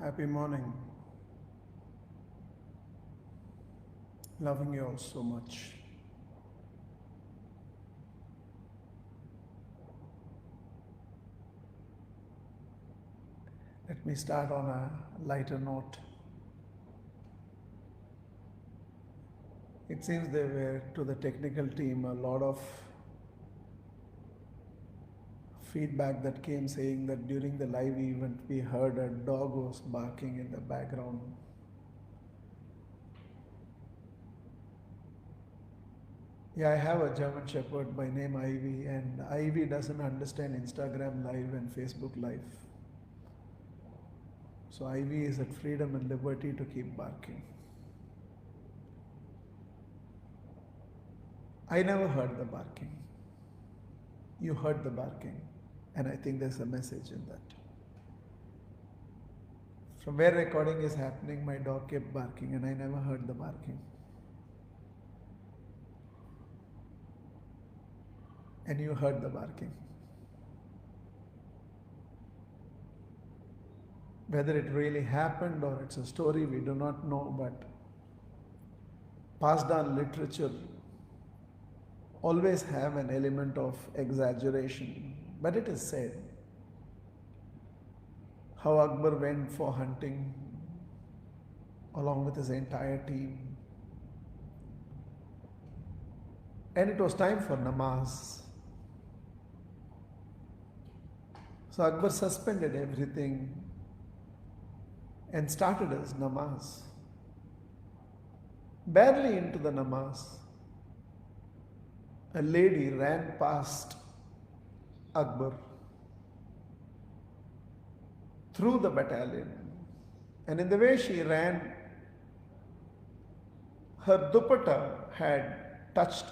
Happy morning. Loving you all so much. Let me start on a lighter note. It seems there were to the technical team a lot of feedback that came saying that during the live event we heard a dog was barking in the background. Yeah, I have a German Shepherd by name Ivy, and Ivy doesn't understand Instagram Live and Facebook Live. So Ivy is at freedom and liberty to keep barking. I never heard the barking. You heard the barking, and I think there's a message in that. From where recording is happening, my dog kept barking, and I never heard the barking. And you heard the barking. Whether it really happened or it's a story, we do not know, but passed on literature always have an element of exaggeration. But it is said how Akbar went for hunting along with his entire team. And it was time for namaz. So Akbar suspended everything and started his namaz. Barely into the namaz, a lady ran past Akbar through the battalion. And in the way she ran, her dupatta had touched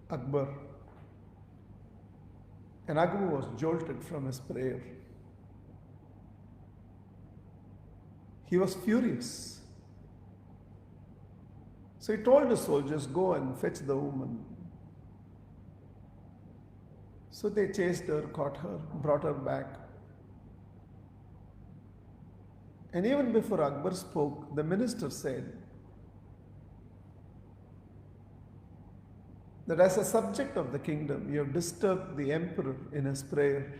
Akbar. And Akbar was jolted from his prayer. He was furious. So he told the soldiers, go and fetch the woman. So they chased her, caught her, brought her back. And even before Akbar spoke, the minister said that as a subject of the kingdom, you have disturbed the emperor in his prayer.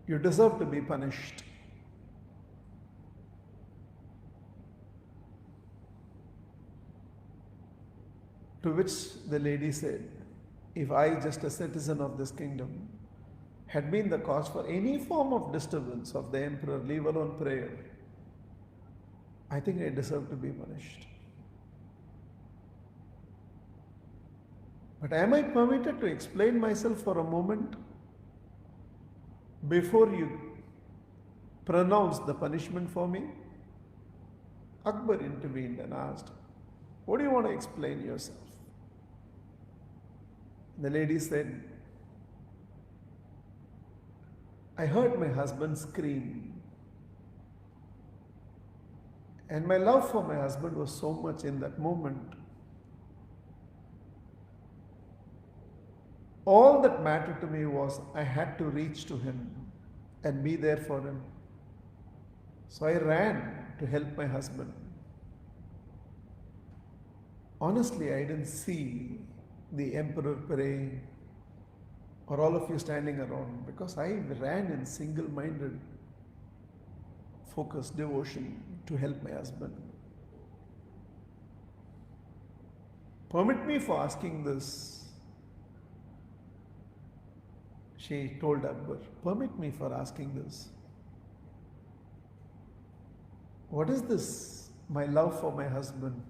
You deserve to be punished. To which the lady said, if I, just a citizen of this kingdom, had been the cause for any form of disturbance of the emperor, leave alone prayer, I think I deserve to be punished. But am I permitted to explain myself for a moment before you pronounce the punishment for me? Akbar intervened and asked, what do you want to explain yourself? The lady said, I heard my husband scream. And my love for my husband was so much in that moment. All that mattered to me was I had to reach to him and be there for him. So I ran to help my husband. Honestly, I didn't see the emperor praying or all of you standing around because I ran in single-minded, focused devotion to help my husband. Permit me for asking this, she told Akbar. Permit me for asking this. What is this, my love for my husband?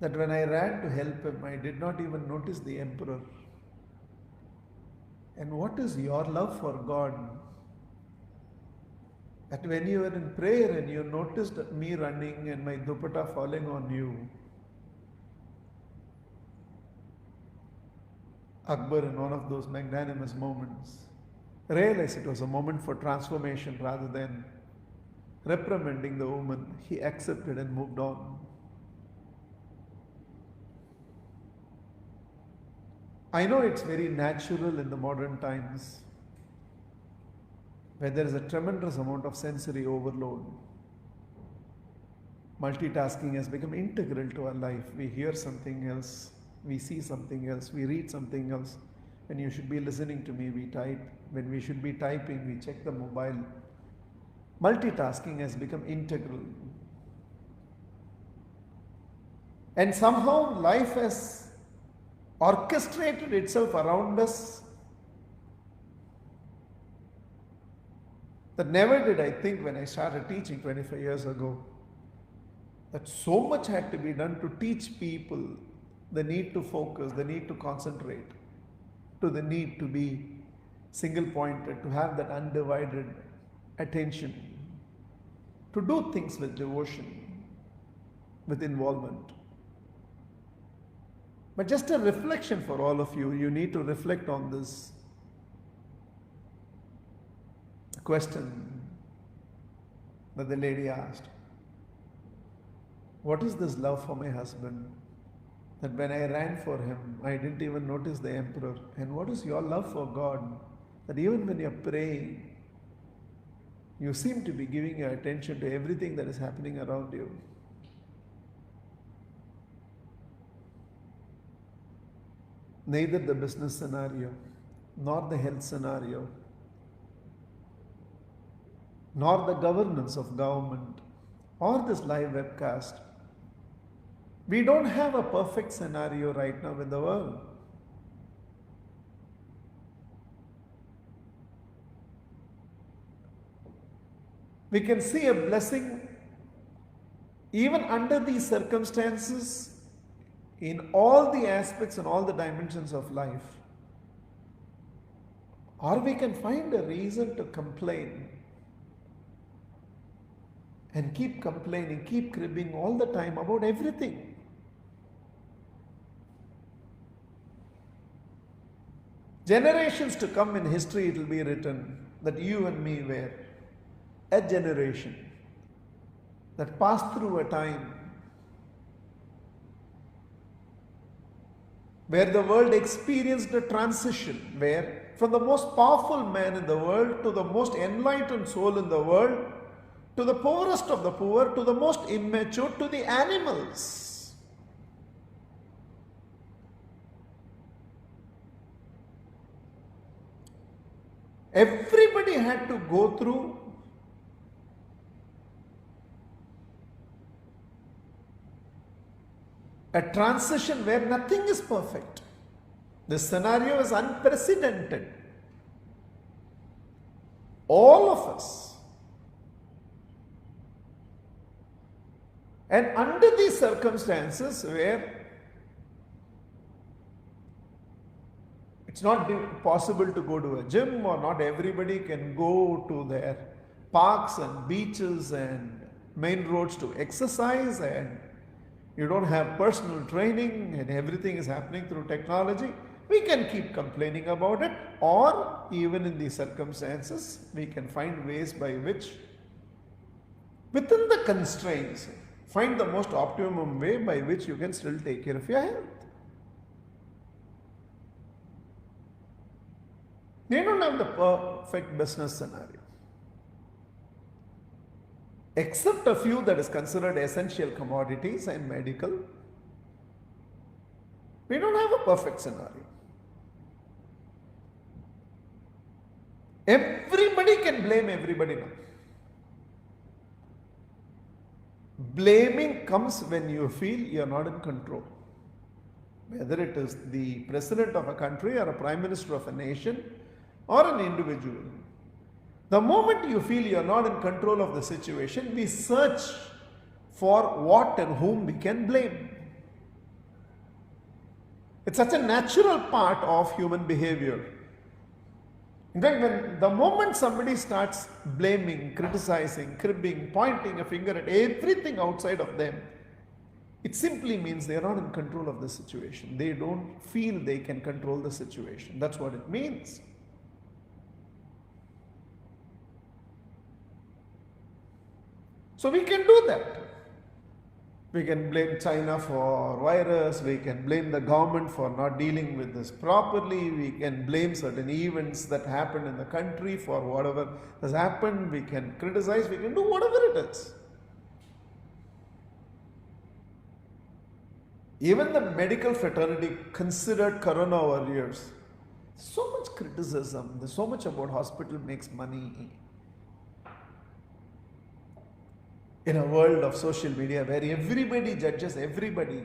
That when I ran to help him, I did not even notice the emperor. And what is your love for God? That when you were in prayer and you noticed me running and my dupatta falling on you, Akbar, in one of those magnanimous moments, realized it was a moment for transformation rather than reprimanding the woman. He accepted and moved on. I know it's very natural in the modern times where there is a tremendous amount of sensory overload. Multitasking has become integral to our life. We hear something else, we see something else, we read something else. When you should be listening to me, we type. When we should be typing, we check the mobile. Multitasking has become integral. And somehow life has orchestrated itself around us that never did I think when I started teaching 25 years ago that so much had to be done to teach people the need to focus, the need to concentrate, to the need to be single pointed, to have that undivided attention, to do things with devotion, with involvement. But just a reflection for all of you, you need to reflect on this question that the lady asked. What is this love for my husband? That when I ran for him, I didn't even notice the emperor. And what is your love for God? That even when you're praying, you seem to be giving your attention to everything that is happening around you. Neither the business scenario, nor the health scenario, nor the governance of government, or this live webcast. We don't have a perfect scenario right now in the world. We can see a blessing even under these circumstances in all the aspects and all the dimensions of life. Or we can find a reason to complain and keep complaining, keep cribbing all the time about everything. Generations to come in history, it will be written that you and me were a generation that passed through a time where the world experienced a transition, where from the most powerful man in the world to the most enlightened soul in the world, to the poorest of the poor, to the most immature, to the animals. Everybody had to go through a transition where nothing is perfect. This scenario is unprecedented. All of us. And under these circumstances where it's not possible to go to a gym, or not everybody can go to their parks and beaches and main roads to exercise, and you don't have personal training and everything is happening through technology, we can keep complaining about it, or even in these circumstances, we can find ways by which, within the constraints, find the most optimum way by which you can still take care of your health. They don't have the perfect business scenario. Except a few that is considered essential commodities and medical, we don't have a perfect scenario. Everybody can blame everybody now. Blaming comes when you feel you are not in control. Whether it is the president of a country or a prime minister of a nation or an individual. The moment you feel you are not in control of the situation, we search for what and whom we can blame. It's such a natural part of human behavior. In fact, when the moment somebody starts blaming, criticizing, cribbing, pointing a finger at everything outside of them, it simply means they are not in control of the situation. They don't feel they can control the situation. That's what it means. So we can do that. We can blame China for virus, we can blame the government for not dealing with this properly, we can blame certain events that happened in the country for whatever has happened, we can criticize, we can do whatever it is. Even the medical fraternity considered corona warriors. So much criticism, there's so much about hospital makes money. In a world of social media where everybody judges everybody.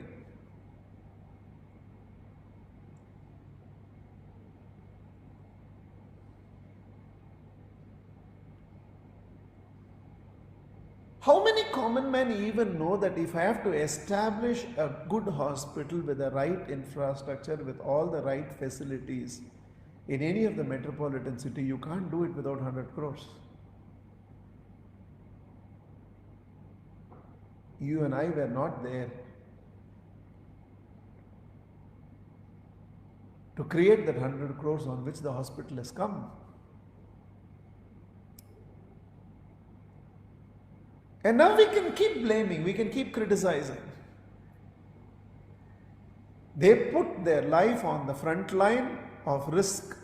How many common men even know that if I have to establish a good hospital with the right infrastructure, with all the right facilities in any of the metropolitan city, you can't do it without 100 crores. You and I were not there to create that 100 crores on which the hospital has come. And now we can keep blaming, we can keep criticizing. They put their life on the front line of risk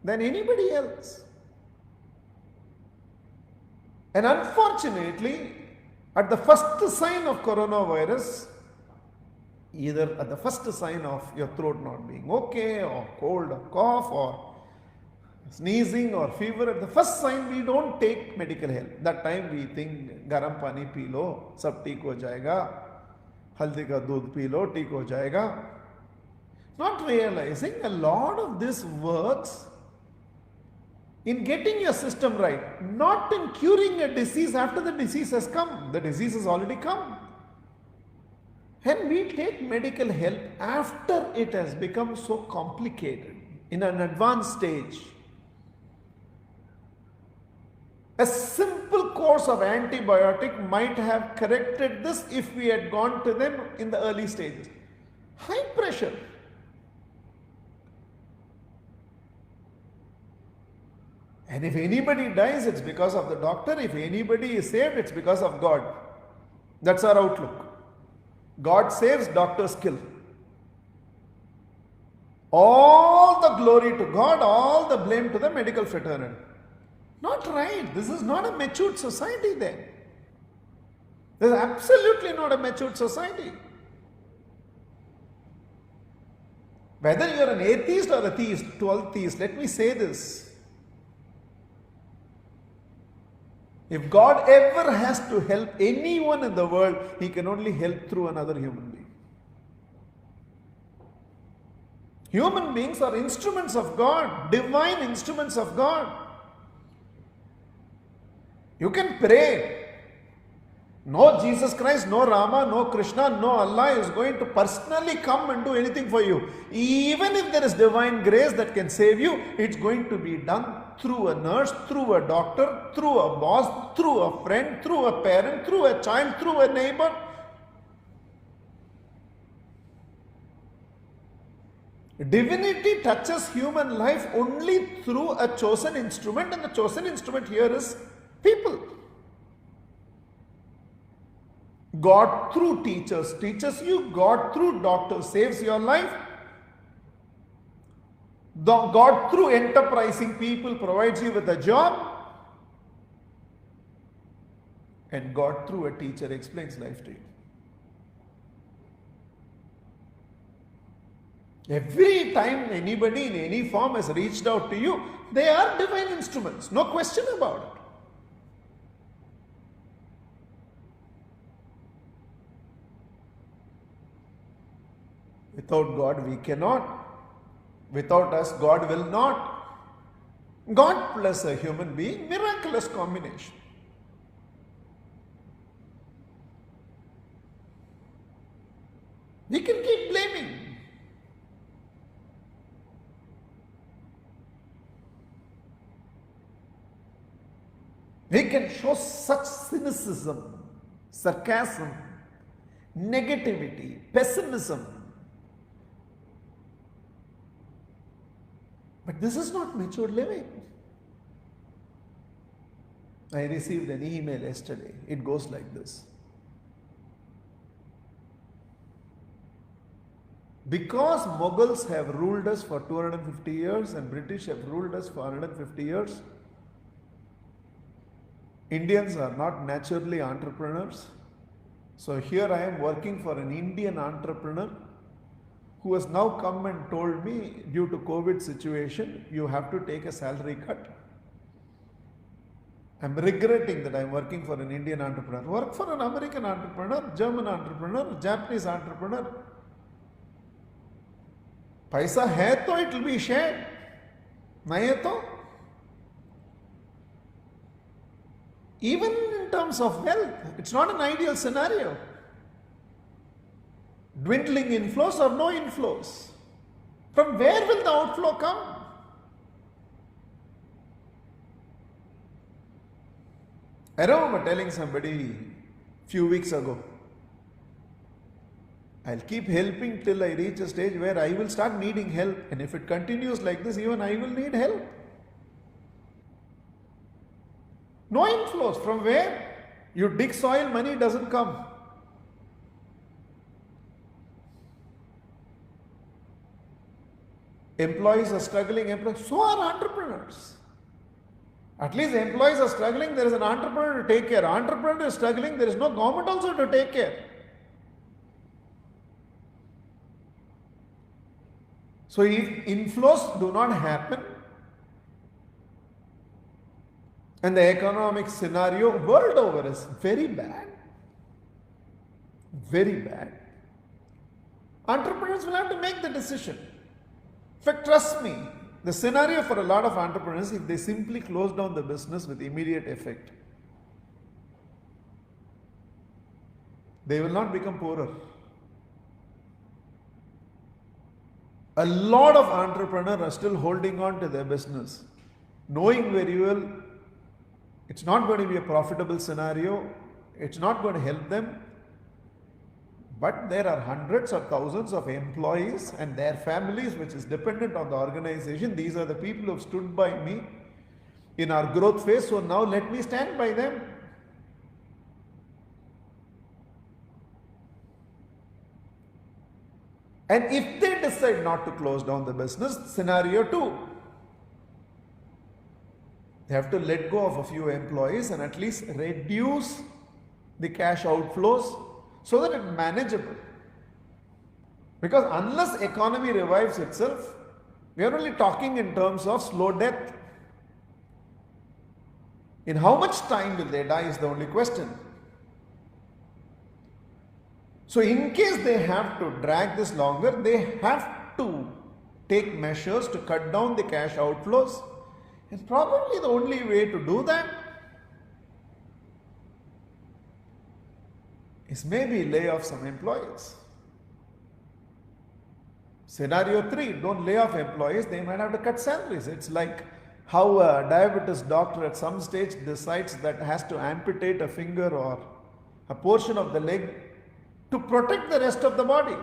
than anybody else. And unfortunately, at the first sign of coronavirus, either at the first sign of your throat not being okay, or cold or cough, or sneezing or fever, at the first sign we don't take medical help. That time we think garam pani pee lo, sab theek ho jayega, haldi ka doodh pee lo, theek ho jayega. Not realizing a lot of this works in getting your system right, not in curing a disease after the disease has come. The disease has already come. And we take medical help after it has become so complicated, in an advanced stage. A simple course of antibiotic might have corrected this if we had gone to them in the early stages. High pressure. And if anybody dies, it's because of the doctor. If anybody is saved, it's because of God. That's our outlook. God saves, doctors kill. All the glory to God, all the blame to the medical fraternity. Not right. This is not a matured society then. This is absolutely not a matured society. Whether you are an atheist or a theist, to all theists, let me say this. If God ever has to help anyone in the world, He can only help through another human being. Human beings are instruments of God, divine instruments of God. You can pray. No Jesus Christ, no Rama, no Krishna, no Allah is going to personally come and do anything for you. Even if there is divine grace that can save you, it's going to be done through a nurse, through a doctor, through a boss, through a friend, through a parent, through a child, through a neighbor. Divinity touches human life only through a chosen instrument, and the chosen instrument here is people. God through teachers teaches you, God through doctors saves your life, God through enterprising people provides you with a job, and God through a teacher explains life to you. Every time anybody in any form has reached out to you, they are divine instruments, no question about it. Without God we cannot. Without us God will not. God plus a human being, miraculous combination. We can keep blaming. We can show such cynicism, sarcasm, negativity, pessimism. But this is not mature living. I received an email yesterday. It goes like this. Because Mughals have ruled us for 250 years and British have ruled us for 150 years, Indians are not naturally entrepreneurs. So here I am working for an Indian entrepreneur who has now come and told me, due to COVID situation, you have to take a salary cut. I'm regretting that I'm working for an Indian entrepreneur. Work for an American entrepreneur, German entrepreneur, Japanese entrepreneur. पैसा है तो it will be shared. नहीं है तो? Even in terms of wealth, it's not an ideal scenario. Dwindling inflows or no inflows. From where will the outflow come? I remember telling somebody few weeks ago, I'll keep helping till I reach a stage where I will start needing help, and if it continues like this, even I will need help. No inflows. From where? You dig soil, money doesn't come. Employees are struggling, so are entrepreneurs. At least employees are struggling, there is an entrepreneur to take care. Entrepreneur is struggling, there is no government also to take care. So if inflows do not happen, and the economic scenario world over is very bad, entrepreneurs will have to make the decision. In fact, trust me, the scenario for a lot of entrepreneurs, if they simply close down the business with immediate effect, they will not become poorer. A lot of entrepreneurs are still holding on to their business, knowing very well it's not going to be a profitable scenario, it's not going to help them. But there are hundreds or thousands of employees and their families which is dependent on the organization. These are the people who have stood by me in our growth phase. So now let me stand by them. And if they decide not to close down the business, scenario 2, they have to let go of a few employees and at least reduce the cash outflows so that it's manageable. Because unless economy revives itself, we are only talking in terms of slow death. In how much time will they die is the only question. So in case they have to drag this longer, they have to take measures to cut down the cash outflows. And probably the only way to do that is maybe lay off some employees. Scenario 3, don't lay off employees, they might have to cut salaries. It's like how a diabetes doctor at some stage decides that has to amputate a finger or a portion of the leg to protect the rest of the body.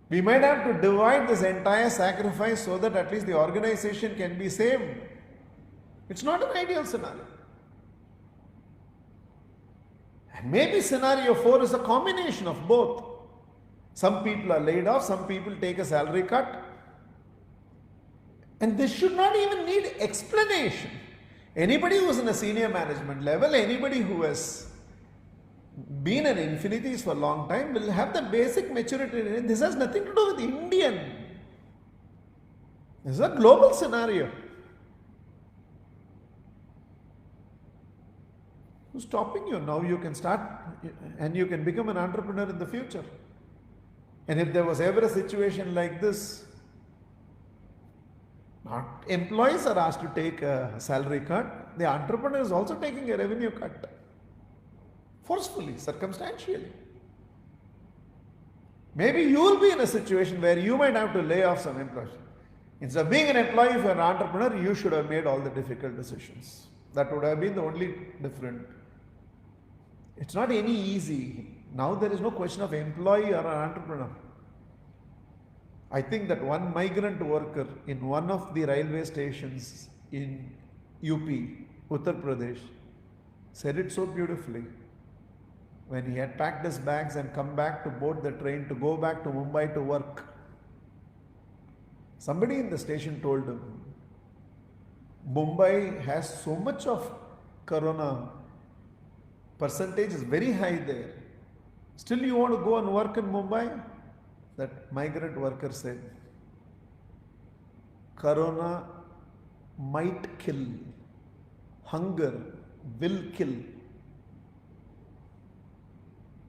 We might have to divide this entire sacrifice so that at least the organization can be saved. It's not an ideal scenario. And maybe scenario 4 is a combination of both. Some people are laid off, some people take a salary cut. And this should not even need explanation. Anybody who is in a senior management level, anybody who has been at Infinities for a long time will have the basic maturity. This has nothing to do with Indian. This is a global scenario. Who's stopping you? Now you can start and you can become an entrepreneur in the future. And if there was ever a situation like this, not employees are asked to take a salary cut, the entrepreneur is also taking a revenue cut. Forcefully, circumstantially. Maybe you will be in a situation where you might have to lay off some employees. Instead of being an employee, if you are an entrepreneur, you should have made all the difficult decisions. That would have been the only different. It's not any easy. Now there is no question of employee or an entrepreneur. I think that one migrant worker in one of the railway stations in UP, Uttar Pradesh, said it so beautifully. when he had packed his bags and come back to board the train to go back to Mumbai to work, somebody in the station told him, Mumbai has so much of corona, percentage is very high there. Still you want to go and work in Mumbai? That migrant worker said, corona might kill, hunger will kill.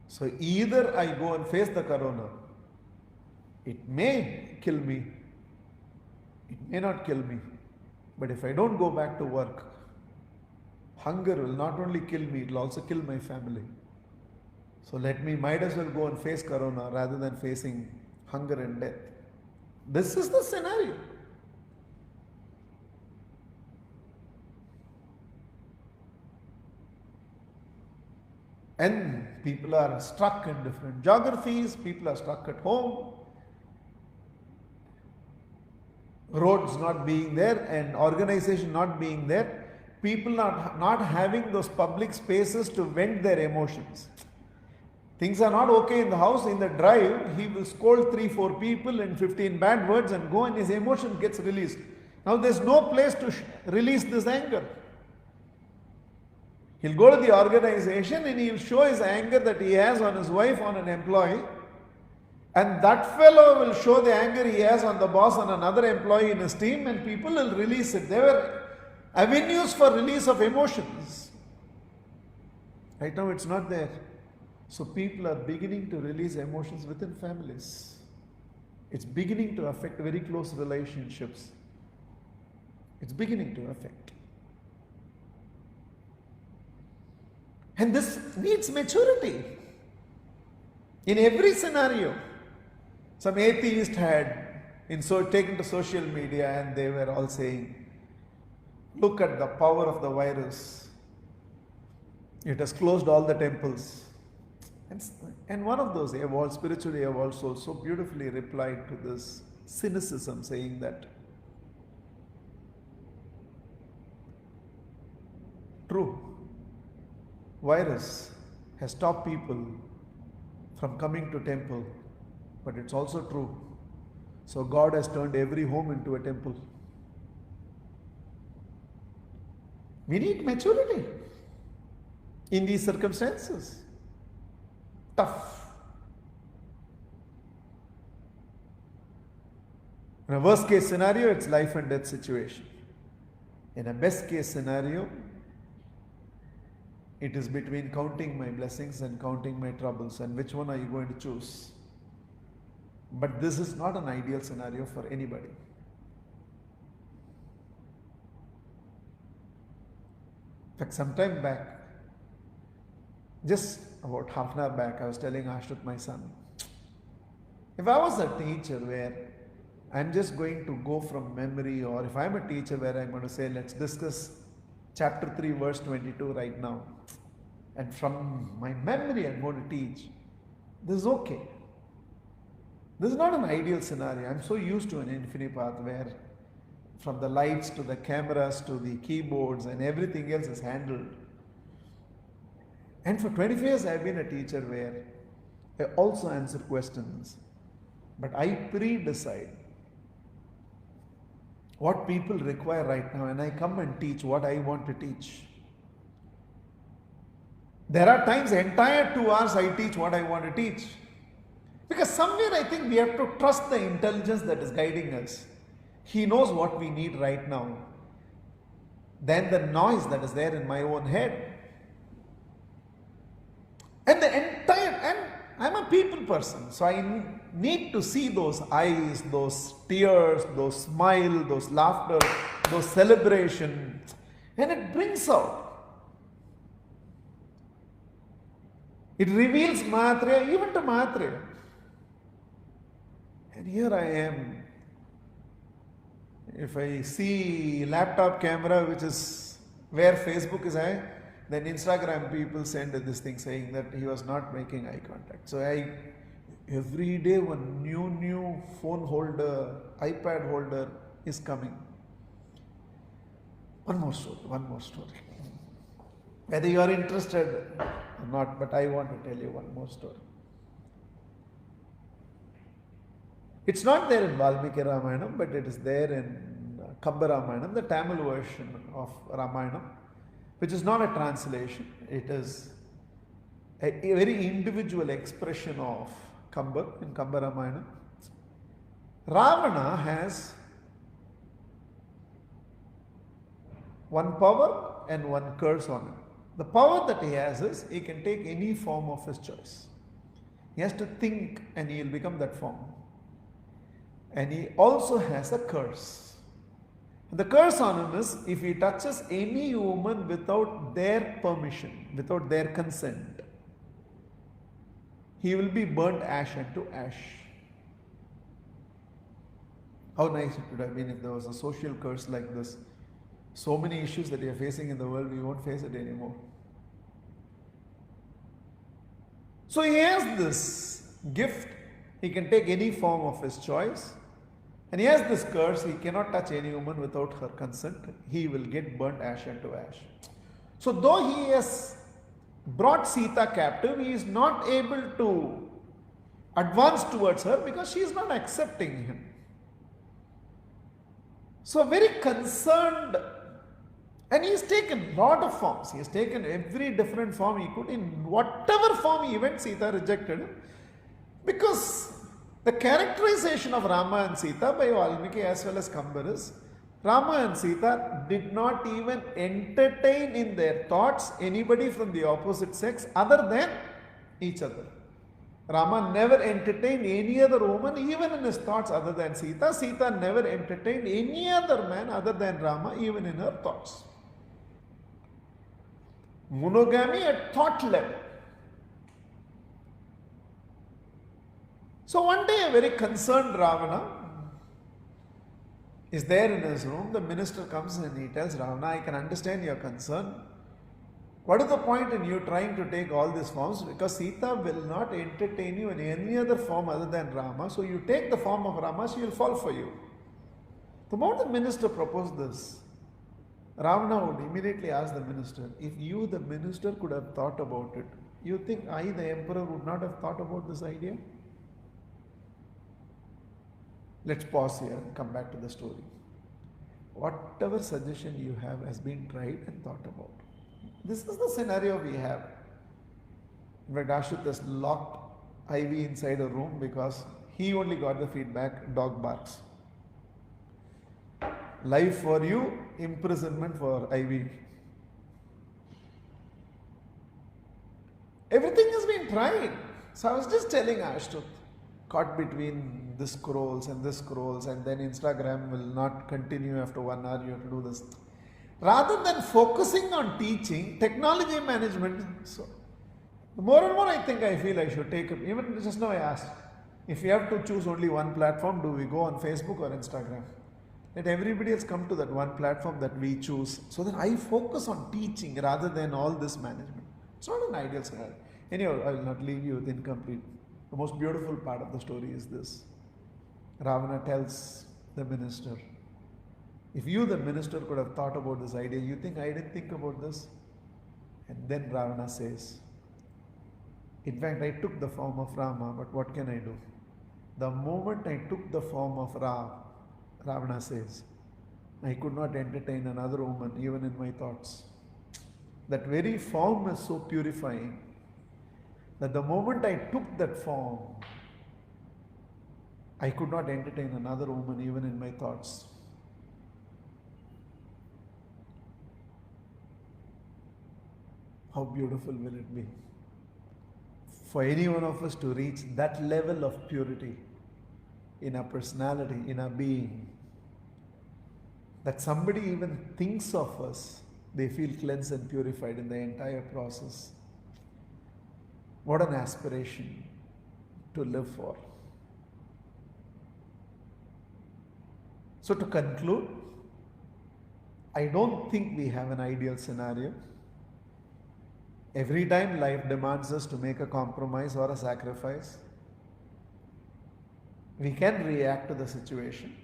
So either I go and face the corona, it may kill me, it may not kill me, but if I don't go back to work, hunger will not only kill me, it will also kill my family. So might as well go and face corona rather than facing hunger and death. This is the scenario. And people are stuck in different geographies, people are stuck at home, roads not being there and organization not being there, people not having those public spaces to vent their emotions. Things are not okay in the house, in the drive, he will scold 3-4 people in 15 bad words and go and his emotion gets released. Now there's no place to release this anger. He'll go to the organization and he'll show his anger that he has on his wife, on an employee, and that fellow will show the anger he has on the boss, on another employee in his team, and people will release it. There were avenues for release of emotions. Right now it's not there. So people are beginning to release emotions within families. It's beginning to affect very close relationships. It's beginning to affect. And this needs maturity. In every scenario, some atheist had taken to social media and they were all saying, look at the power of the virus. It has closed all the temples. And one of those evolved, spiritually evolved souls so beautifully replied to this cynicism, saying that, true, virus has stopped people from coming to temple, but it's also true. So God has turned every home into a temple. We need maturity in these circumstances. Tough. In a worst case scenario, it's life and death situation. In a best case scenario, it is between counting my blessings and counting my troubles, and which one are you going to choose? But this is not an ideal scenario for anybody. In fact, some time back, just about half an hour back, I was telling Ashrut, my son, if I was a teacher where I'm just going to go from memory, or if I'm a teacher where I'm going to say, let's discuss chapter 3, verse 22 right now, and from my memory I'm going to teach, this is okay. This is not an ideal scenario. I'm so used to an InfiniPath where from the lights to the cameras to the keyboards and everything else is handled. And for 25 years I've been a teacher where I also answer questions, but I pre-decide what people require right now, and I come and teach what I want to teach. There are times, entire 2 hours I teach what I want to teach. Because somewhere I think we have to trust the intelligence that is guiding us. He knows what we need right now. Then the noise that is there in my own head. And I'm a people person, so I need to see those eyes, those tears, those smile, those laughter, those celebration, and it brings out. It reveals Mahatreya even to Mahatreya. And here I am. If I see laptop camera, which is where Facebook is at, then Instagram people send this thing saying that he was not making eye contact. So every day one new phone holder, iPad holder is coming. One more story. Whether you are interested or not, but I want to tell you one more story. It's not there in Valmiki Ramayana, but it is there in Kamba Ramayana, the Tamil version of Ramayana, which is not a translation. It is a very individual expression of Kamba in Kamba Ramayana. Ravana has one power and one curse on him. The power that he has is he can take any form of his choice. He has to think and he will become that form. And he also has a curse. The curse on him is if he touches any woman without their permission, without their consent, he will be burnt ash unto ash. How nice it would have been if there was a social curse like this. So many issues that we are facing in the world, we won't face it anymore. So he has this gift. He can take any form of his choice. And he has this curse. He cannot touch any woman without her consent. He will get burnt ash unto ash. So though he has brought Sita captive, he is not able to advance towards her because she is not accepting him. So very concerned, and he has taken lot of forms. He has taken every different form he could. In whatever form he went, Sita rejected him. Because the characterization of Rama and Sita by Valmiki as well as Kamba is, Rama and Sita did not even entertain in their thoughts anybody from the opposite sex other than each other. Rama never entertained any other woman even in his thoughts other than Sita. Sita never entertained any other man other than Rama even in her thoughts. Monogamy at thought level. So one day a very concerned Ravana is there in his room. The minister comes and he tells Ravana, I can understand your concern. What is the point in you trying to take all these forms? Because Sita will not entertain you in any other form other than Rama. So you take the form of Rama, she will fall for you. The moment the minister proposed this, Ravana would immediately ask the minister, if you, the minister, could have thought about it, you think I, the emperor, would not have thought about this idea? Let's pause here and come back to the story. Whatever suggestion you have has been tried and thought about. This is the scenario we have. In fact, Ashut has locked Ivy inside a room because he only got the feedback, dog barks. Life for you, imprisonment for Ivy. Everything has been tried. So I was just telling Ashut, caught between this scrolls, and then Instagram will not continue after 1 hour, you have to do this. Rather than focusing on teaching, technology management, so more and more I think I feel I should take up. Even just now I asked, if we have to choose only one platform, do we go on Facebook or Instagram? Let everybody else come to that one platform that we choose, so that I focus on teaching rather than all this management. It's not an ideal scenario. Anyhow, I will not leave you with incomplete. The most beautiful part of the story is this. Ravana tells the minister, if you, the minister, could have thought about this idea, you think I didn't think about this? And then Ravana says, in fact, I took the form of Rama, but what can I do? The moment I took the form of Ravana says, I could not entertain another woman even in my thoughts. That very form is so purifying that the moment I took that form, I could not entertain another woman even in my thoughts. How beautiful will it be for any one of us to reach that level of purity in our personality, in our being, that somebody even thinks of us, they feel cleansed and purified in the entire process. What an aspiration to live for. So to conclude, I don't think we have an ideal scenario. Every time life demands us to make a compromise or a sacrifice, we can react to the situation.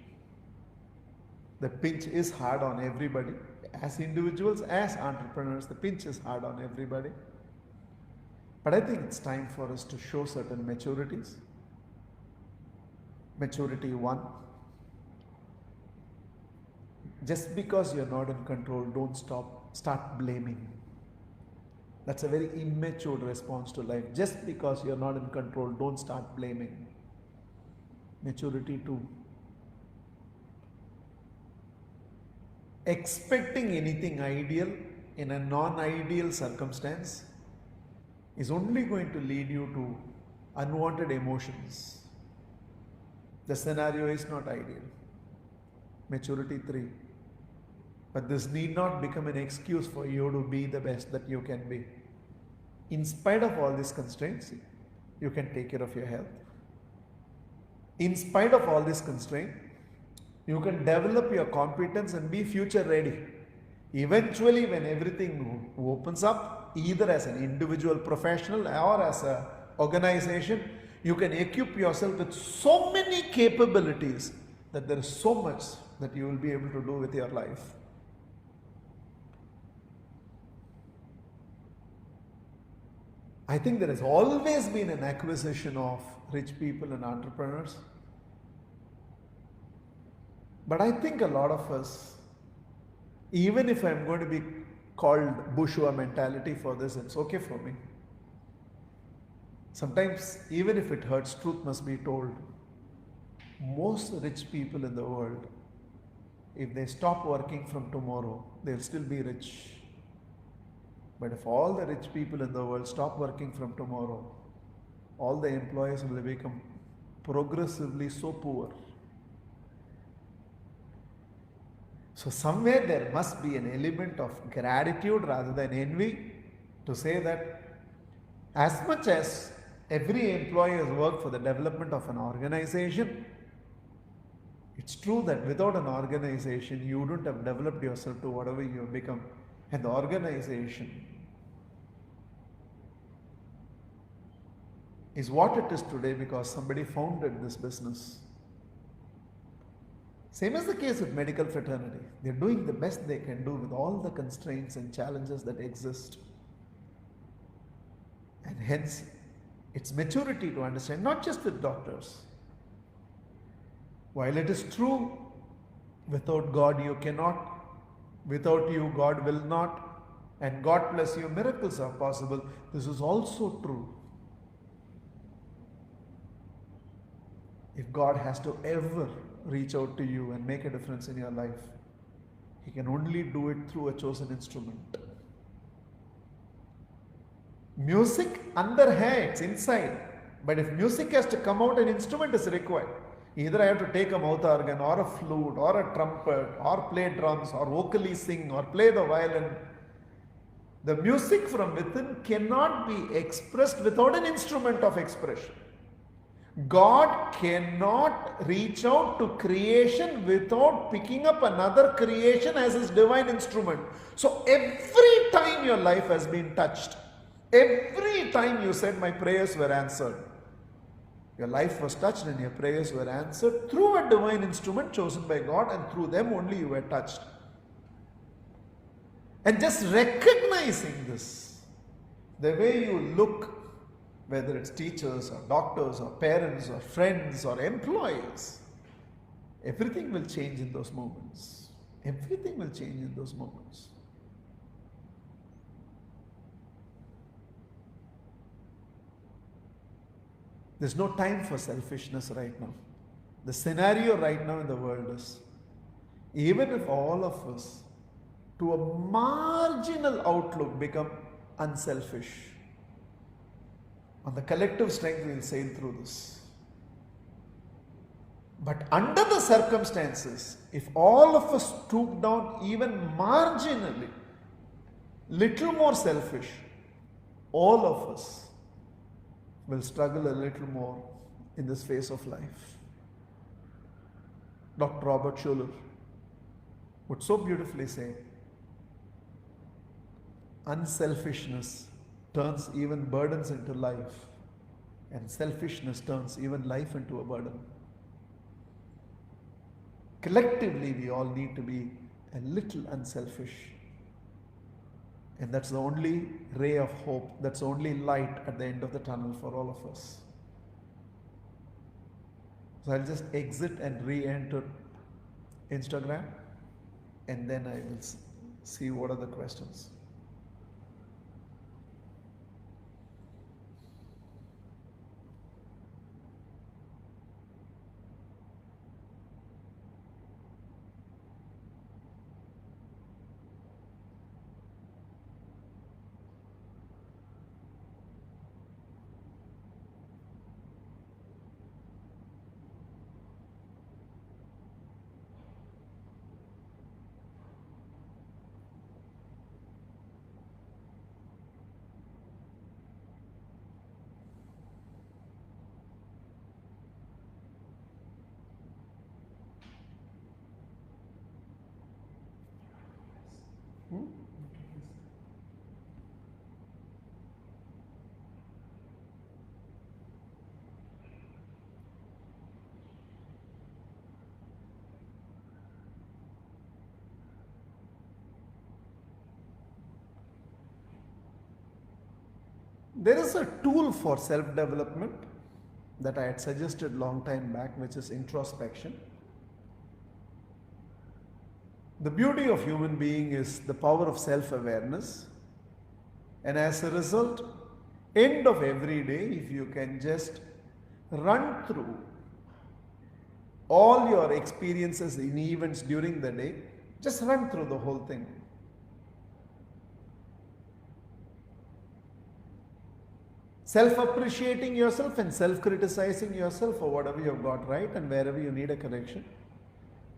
The pinch is hard on everybody. As individuals, as entrepreneurs, the pinch is hard on everybody. But I think it's time for us to show certain maturities. Maturity 1. Just because you're not in control, don't start blaming. That's a very immature response to life. Just because you're not in control, don't start blaming. Maturity 2. Expecting anything ideal in a non-ideal circumstance is only going to lead you to unwanted emotions. The scenario is not ideal. Maturity 3. But this need not become an excuse for you to be the best that you can be. In spite of all these constraints, you can take care of your health. In spite of all these constraints, you can develop your competence and be future ready. Eventually, when everything opens up, either as an individual professional or as an organization, you can equip yourself with so many capabilities that there is so much that you will be able to do with your life. I think there has always been an acquisition of rich people and entrepreneurs. But I think a lot of us, even if I'm going to be called bourgeois mentality for this, it's okay for me. Sometimes, even if it hurts, truth must be told. Most rich people in the world, if they stop working from tomorrow, they'll still be rich. But if all the rich people in the world stop working from tomorrow, all the employees will become progressively so poor. So somewhere there must be an element of gratitude rather than envy to say that as much as every employee has worked for the development of an organization, it's true that without an organization, you wouldn't have developed yourself to whatever you have become. And the organization is what it is today because somebody founded this business. Same as the case with medical fraternity. They're doing the best they can do with all the constraints and challenges that exist. And hence, it's maturity to understand, not just with doctors. While it is true, without God you cannot, without you God will not, and God bless you, miracles are possible. This is also true. If God has to ever reach out to you and make a difference in your life, He can only do it through a chosen instrument. Music under hai, it's inside. But if music has to come out, an instrument is required. Either I have to take a mouth organ or a flute or a trumpet or play drums or vocally sing or play the violin. The music from within cannot be expressed without an instrument of expression. God cannot reach out to creation without picking up another creation as His divine instrument. So every time your life has been touched, every time you said my prayers were answered, your life was touched and your prayers were answered through a divine instrument chosen by God, and through them only you were touched. And just recognizing this, the way you look, whether it's teachers or doctors or parents or friends or employees, everything will change in those moments. Everything will change in those moments. There's no time for selfishness right now. The scenario right now in the world is, even if all of us, to a marginal outlook, become unselfish, on the collective strength we will sail through this. But under the circumstances, if all of us stoop down even marginally, little more selfish, all of us will struggle a little more in this phase of life. Dr. Robert Schuller would so beautifully say, unselfishness turns even burdens into life, and selfishness turns even life into a burden. Collectively, we all need to be a little unselfish And that's the only ray of hope, that's the only light at the end of the tunnel for all of us. So I'll just exit and re-enter Instagram, and then I will see what are the questions. There is a tool for self-development that I had suggested long time back, which is introspection. The beauty of human being is the power of self-awareness, and as a result, end of every day, if you can just run through all your experiences in events during the day, just run through the whole thing. Self-appreciating yourself and self-criticizing yourself for whatever you've got right and wherever you need a correction.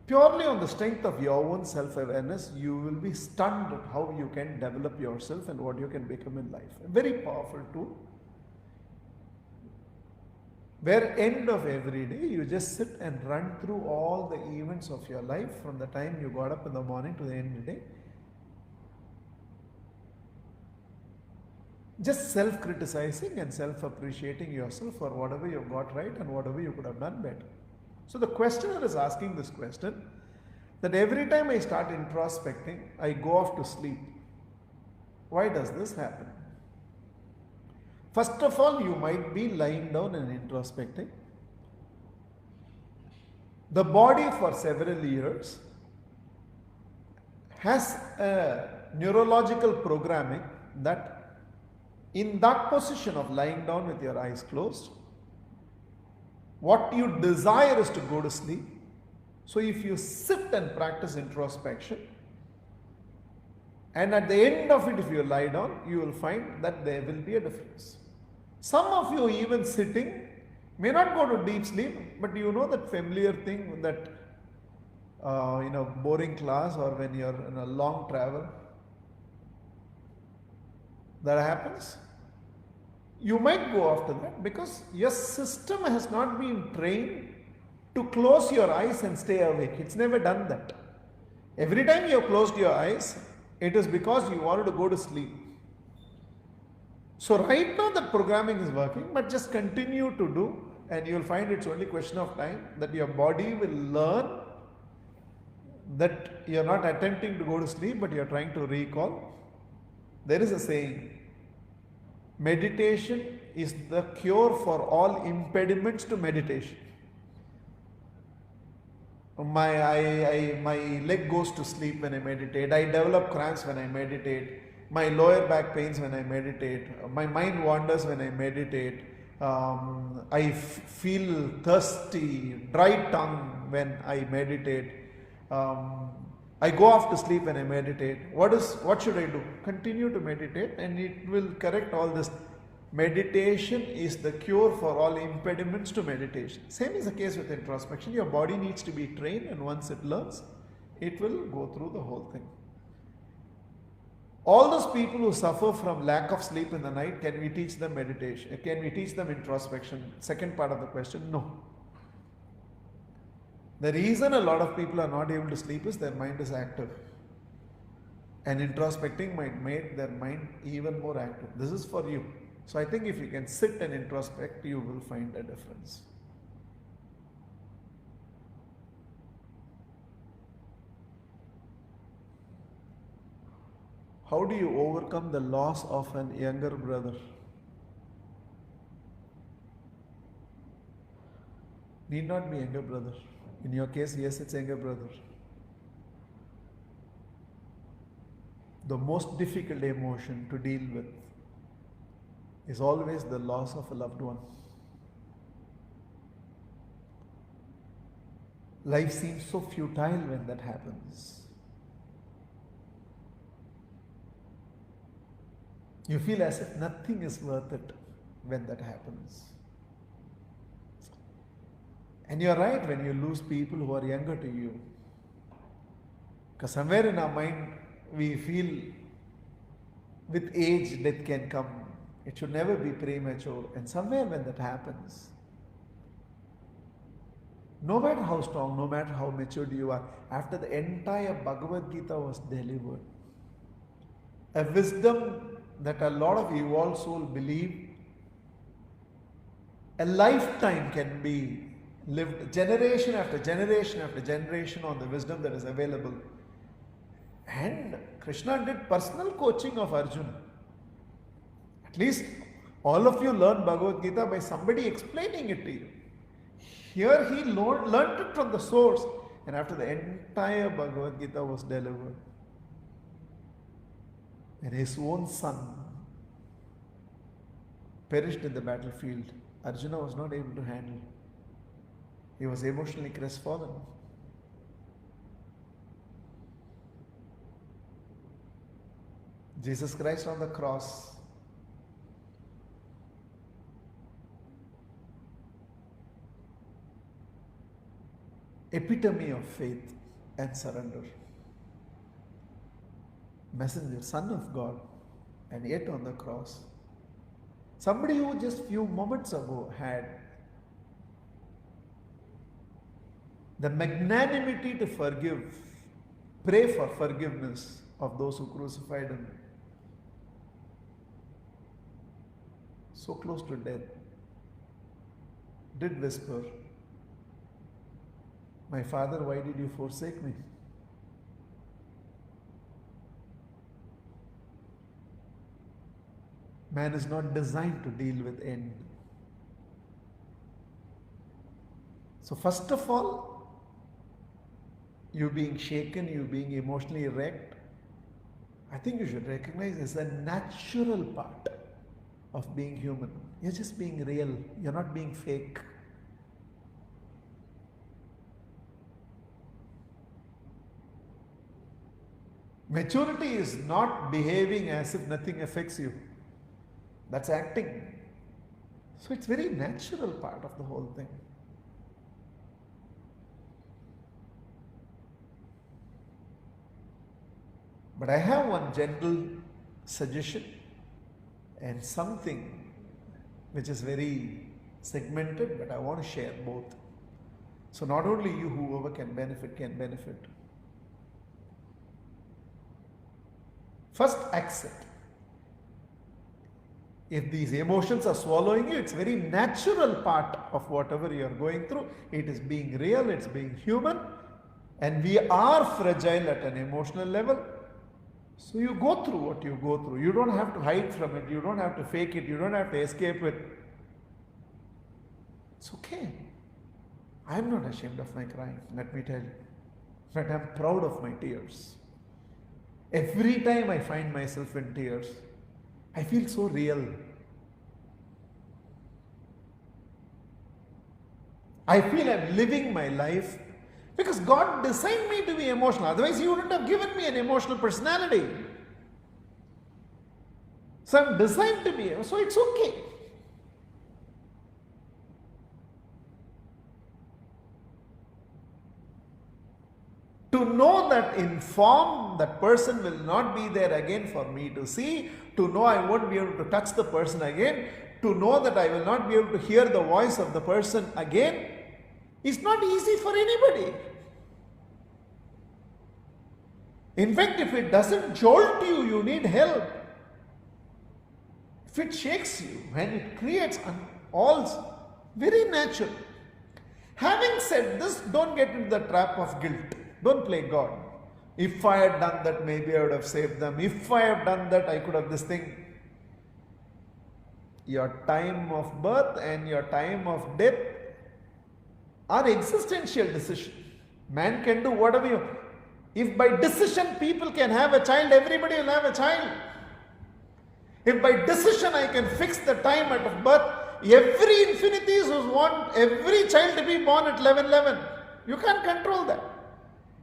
Purely on the strength of your own self-awareness, you will be stunned at how you can develop yourself and what you can become in life. A very powerful tool. Where end of every day, you just sit and run through all the events of your life from the time you got up in the morning to the end of the day. Just self-criticizing and self-appreciating yourself for whatever you got right and whatever you could have done better. So the questioner is asking this question, that every time I start introspecting, I go off to sleep. Why does this happen? First of all, you might be lying down and introspecting. The body for several years has a neurological programming that in that position of lying down with your eyes closed, what you desire is to go to sleep. So if you sit and practice introspection, and at the end of it, if you lie down, you will find that there will be a difference. Some of you even sitting may not go to deep sleep, but you know that familiar thing that in a boring class or when you're in a long travel, that happens. You might go after that because your system has not been trained to close your eyes and stay awake. It's never done that. Every time you have closed your eyes, it is because you wanted to go to sleep. So right now that programming is working, but just continue to do, and you will find it's only question of time that your body will learn that you are not attempting to go to sleep, but you are trying to recall. There is a saying, meditation is the cure for all impediments to meditation. My leg goes to sleep when I meditate. I develop cramps when I meditate. My lower back pains when I meditate. My mind wanders when I meditate. I feel thirsty, dry tongue when I meditate. I go off to sleep when I meditate. What should I do? Continue to meditate, and it will correct all this. Meditation is the cure for all impediments to meditation. Same is the case with introspection. Your body needs to be trained, and once it learns, it will go through the whole thing. All those people who suffer from lack of sleep in the night, can we teach them meditation? Can we teach them introspection? Second part of the question, no. The reason a lot of people are not able to sleep is their mind is active. And introspecting might make their mind even more active. This is for you. So I think if you can sit and introspect, you will find a difference. How do you overcome the loss of an younger brother? Need not be younger brother. In your case, yes, it's younger brother. The most difficult emotion to deal with is always the loss of a loved one. Life seems so futile when that happens. You feel as if nothing is worth it when that happens. And you're right when you lose people who are younger to you. Because somewhere in our mind, we feel with age death can come. It should never be premature. And somewhere when that happens, no matter how strong, no matter how matured you are, after the entire Bhagavad Gita was delivered, a wisdom that a lot of evolved souls believe, a lifetime can be lived generation after generation after generation on the wisdom that is available. And Krishna did personal coaching of Arjuna. At least all of you learn Bhagavad Gita by somebody explaining it to you. Here he learned it from the source, and after the entire Bhagavad Gita was delivered, and his own son perished in the battlefield, Arjuna was not able to handle. He was emotionally crestfallen. Jesus Christ on the cross epitome of faith and surrender. Messenger, Son of God, and yet on the cross. Somebody who just few moments ago had the magnanimity to forgive, pray for forgiveness of those who crucified him. So close to death, did whisper, "My Father, why did you forsake me?" Man is not designed to deal with end. So first of all, you being shaken, you being emotionally wrecked, I think you should recognize it's a natural part of being human. You're just being real. You're not being fake. Maturity is not behaving as if nothing affects you. That's acting. So it's very natural part of the whole thing. But I have one gentle suggestion and something which is very segmented, but I want to share both. So not only you, whoever can benefit. First, accept. If these emotions are swallowing you, it's very natural part of whatever you are going through. It is being real, it's being human, and we are fragile at an emotional level. So you go through what you go through. You don't have to hide from it. You don't have to fake it. You don't have to escape it. It's okay. I'm not ashamed of my crying, let me tell you. But I'm proud of my tears. Every time I find myself in tears, I feel so real. I feel I'm living my life because God designed me to be emotional. Otherwise, He wouldn't have given me an emotional personality. So I'm designed to be, so it's okay. To know that in form, that person will not be there again for me to see, to know I won't be able to touch the person again, to know that I will not be able to hear the voice of the person again, is not easy for anybody. In fact, if it doesn't jolt you, you need help. If it shakes you and it creates all very natural. Having said this, don't get into the trap of guilt. Don't play God. If I had done that, maybe I would have saved them. If I have done that, I could have this thing. Your time of birth and your time of death are existential decisions. Man can do whatever you. If by decision people can have a child, everybody will have a child. If by decision I can fix the time of birth, every infinities who want every child to be born at 11:11. You can't control that.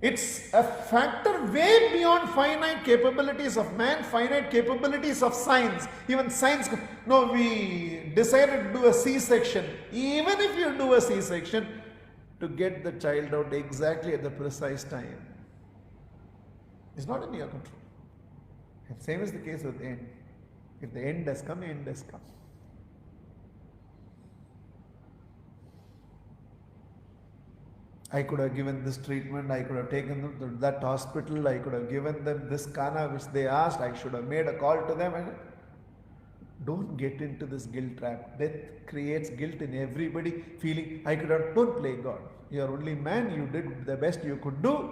It's a factor way beyond finite capabilities of man, finite capabilities of science. Even science, no, we decided to do a C-section. Even if you do a C-section, to get the child out exactly at the precise time, it's not in your control. And same is the case with the end. If the end has come, the end has come. I could have given this treatment, I could have taken them to that hospital, I could have given them this kana which they asked, I should have made a call to them. And don't get into this guilt trap. Death creates guilt in everybody, feeling, I could have, don't play God. You are only man, you did the best you could do.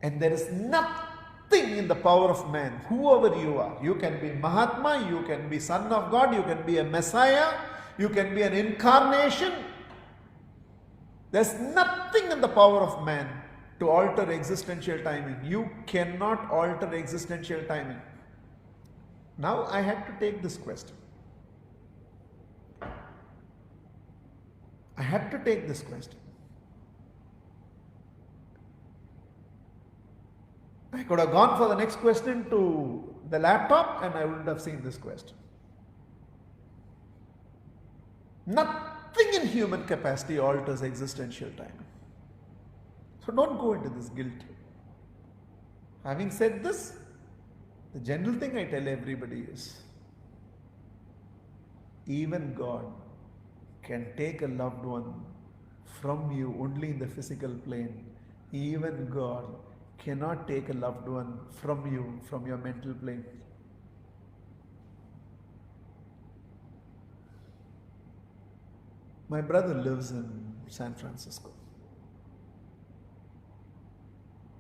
And there is nothing in the power of man, whoever you are. You can be Mahatma, you can be Son of God, you can be a Messiah, you can be an incarnation. There's nothing in the power of man to alter existential timing. You cannot alter existential timing. Now I had to take this question. I had to take this question. I could have gone for the next question to the laptop and I wouldn't have seen this question. Nothing in human capacity alters existential time. So don't go into this guilt. Having said this, the general thing I tell everybody is, even God can take a loved one from you only in the physical plane. Even God cannot take a loved one from you, from your mental plane. My brother lives in San Francisco.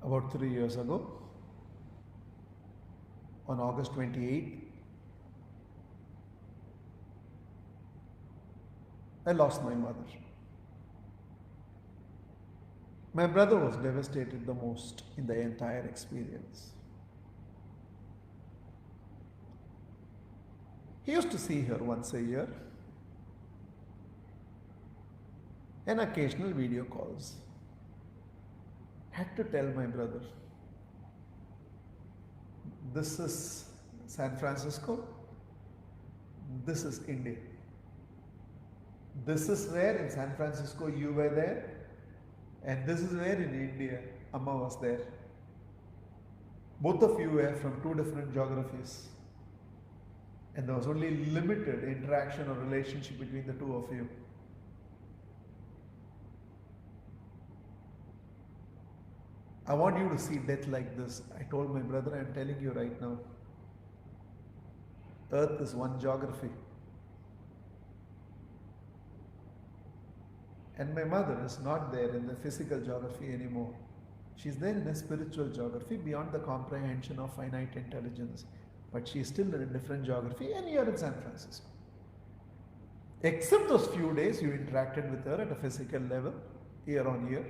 About 3 years ago, on August 28th, I lost my mother. My brother was devastated the most in the entire experience. He used to see her once a year and occasional video calls. Had to tell my brother, this is San Francisco, this is India. This is where in San Francisco you were there, and this is where in India Amma was there. Both of you were from two different geographies, and there was only limited interaction or relationship between the two of you. I want you to see death like this. I told my brother, I am telling you right now, Earth is one geography. And my mother is not there in the physical geography anymore. She's there in a spiritual geography beyond the comprehension of finite intelligence. But she's still in a different geography, and you're in San Francisco. Except those few days you interacted with her at a physical level, year on year.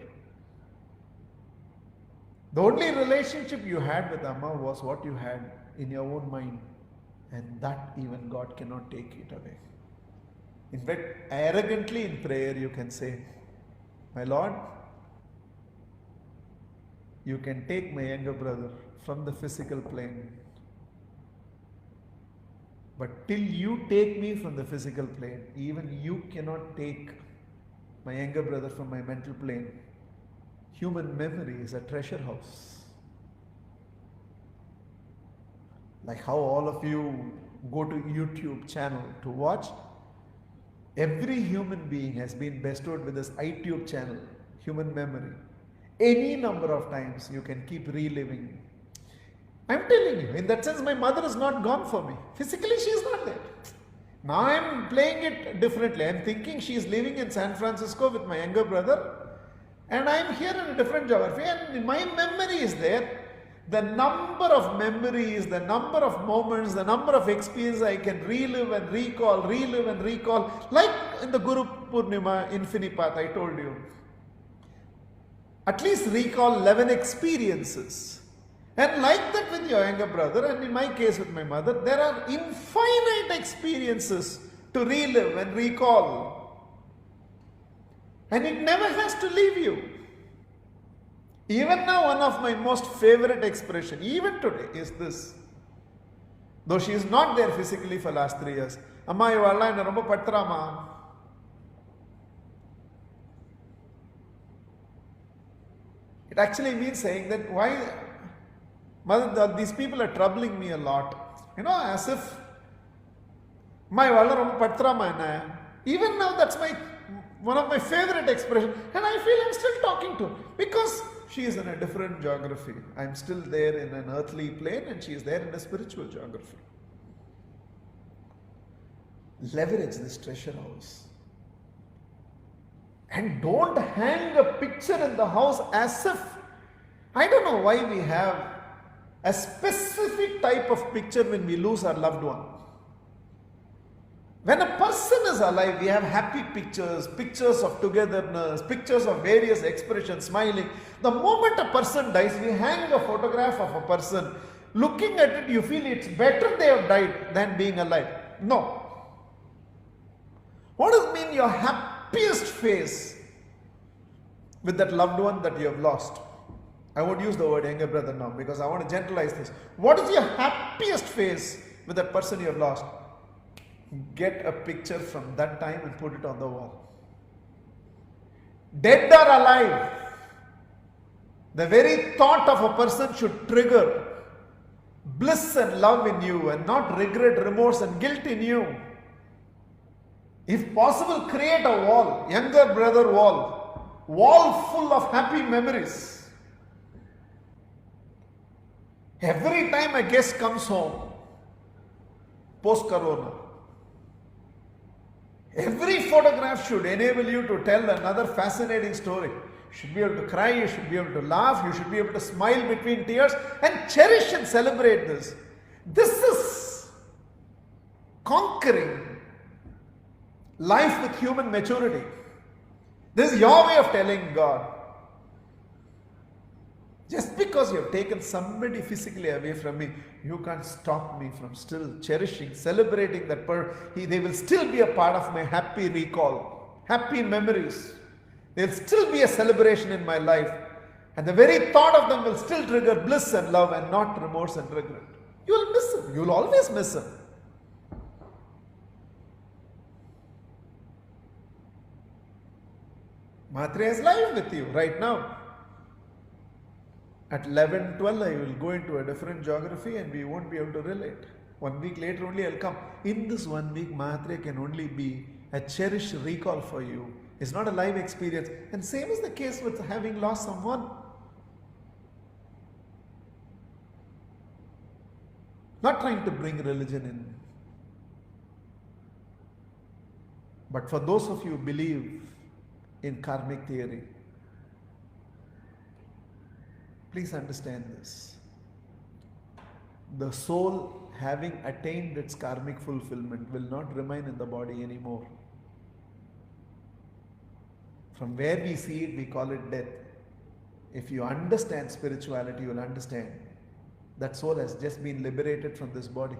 The only relationship you had with Amma was what you had in your own mind. And that even God cannot take it away. In fact, arrogantly in prayer you can say, my Lord, you can take my younger brother from the physical plane. But till you take me from the physical plane, even you cannot take my younger brother from my mental plane. Human memory is a treasure house. Like how all of you go to YouTube channel to watch, every human being has been bestowed with this iTube channel, human memory. Any number of times you can keep reliving. I'm telling you, in that sense, my mother is not gone for me. Physically, she is not there. Now I'm playing it differently. I'm thinking she is living in San Francisco with my younger brother, And I am here in a different geography, and my memory is there. The number of memories, the number of moments, the number of experiences I can relive and recall, like in the Guru Purnima Infinipath, I told you. At least recall 11 experiences. And like that with your younger brother, and in my case with my mother, there are infinite experiences to relive and recall. And it never has to leave you. Even now, one of my most favorite expression, even today, is this. Though she is not there physically for last 3 years. Amma, ivalla enna romba pattrama. It actually means saying that why, mother, these people are troubling me a lot. You know, as if, my ivalla romba pattrama enna. Even now, that's one of my favorite expressions. And I feel I'm still talking to her. Because she is in a different geography. I'm still there in an earthly plane, and she is there in a spiritual geography. Leverage this treasure house. And don't hang a picture in the house as if, I don't know why we have a specific type of picture when we lose our loved one. When a person is alive, we have happy pictures, pictures of togetherness, pictures of various expressions, smiling. The moment a person dies, we hang a photograph of a person. Looking at it, you feel it's better they have died than being alive. No. What does it mean your happiest face with that loved one that you have lost? I won't use the word younger brother now because I want to generalize this. What is your happiest face with that person you have lost? Get a picture from that time and put it on the wall. Dead or alive, the very thought of a person should trigger bliss and love in you and not regret, remorse and guilt in you. If possible, create a wall, younger brother wall full of happy memories. Every time a guest comes home, post-corona, every photograph should enable you to tell another fascinating story. You should be able to cry, you should be able to laugh, you should be able to smile between tears and cherish and celebrate this. This is conquering life with human maturity. This is your way of telling God. Just because you have taken somebody physically away from me, you can't stop me from still cherishing, celebrating that they will still be a part of my happy recall, happy memories. There will still be a celebration in my life. And the very thought of them will still trigger bliss and love and not remorse and regret. You will miss them. You will always miss them. Matre is live with you right now. At 11, 12, I will go into a different geography and we won't be able to relate. 1 week later only I'll come. In this 1 week, Matre can only be a cherished recall for you. It's not a live experience. And same is the case with having lost someone. Not trying to bring religion in. But for those of you who believe in karmic theory, please understand this. The soul, having attained its karmic fulfillment, will not remain in the body anymore. From where we see it, we call it death. If you understand spirituality, you will understand that soul has just been liberated from this body.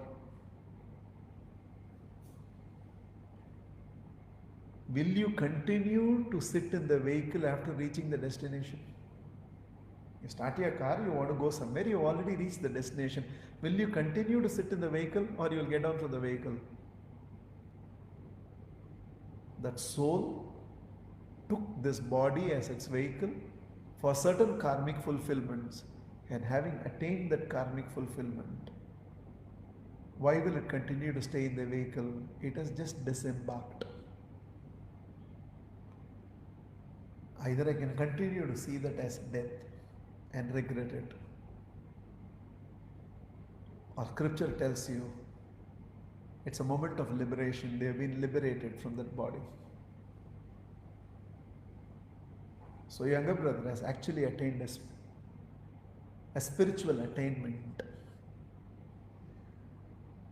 Will you continue to sit in the vehicle after reaching the destination? You start your car, you want to go somewhere, you already reached the destination. Will you continue to sit in the vehicle or you will get down from the vehicle? That soul took this body as its vehicle for certain karmic fulfillments, and having attained that karmic fulfillment, why will it continue to stay in the vehicle? It has just disembarked. Either I can continue to see that as death and regret it, or scripture tells you it's a moment of liberation. They have been liberated from that body. So younger brother has actually attained a spiritual attainment.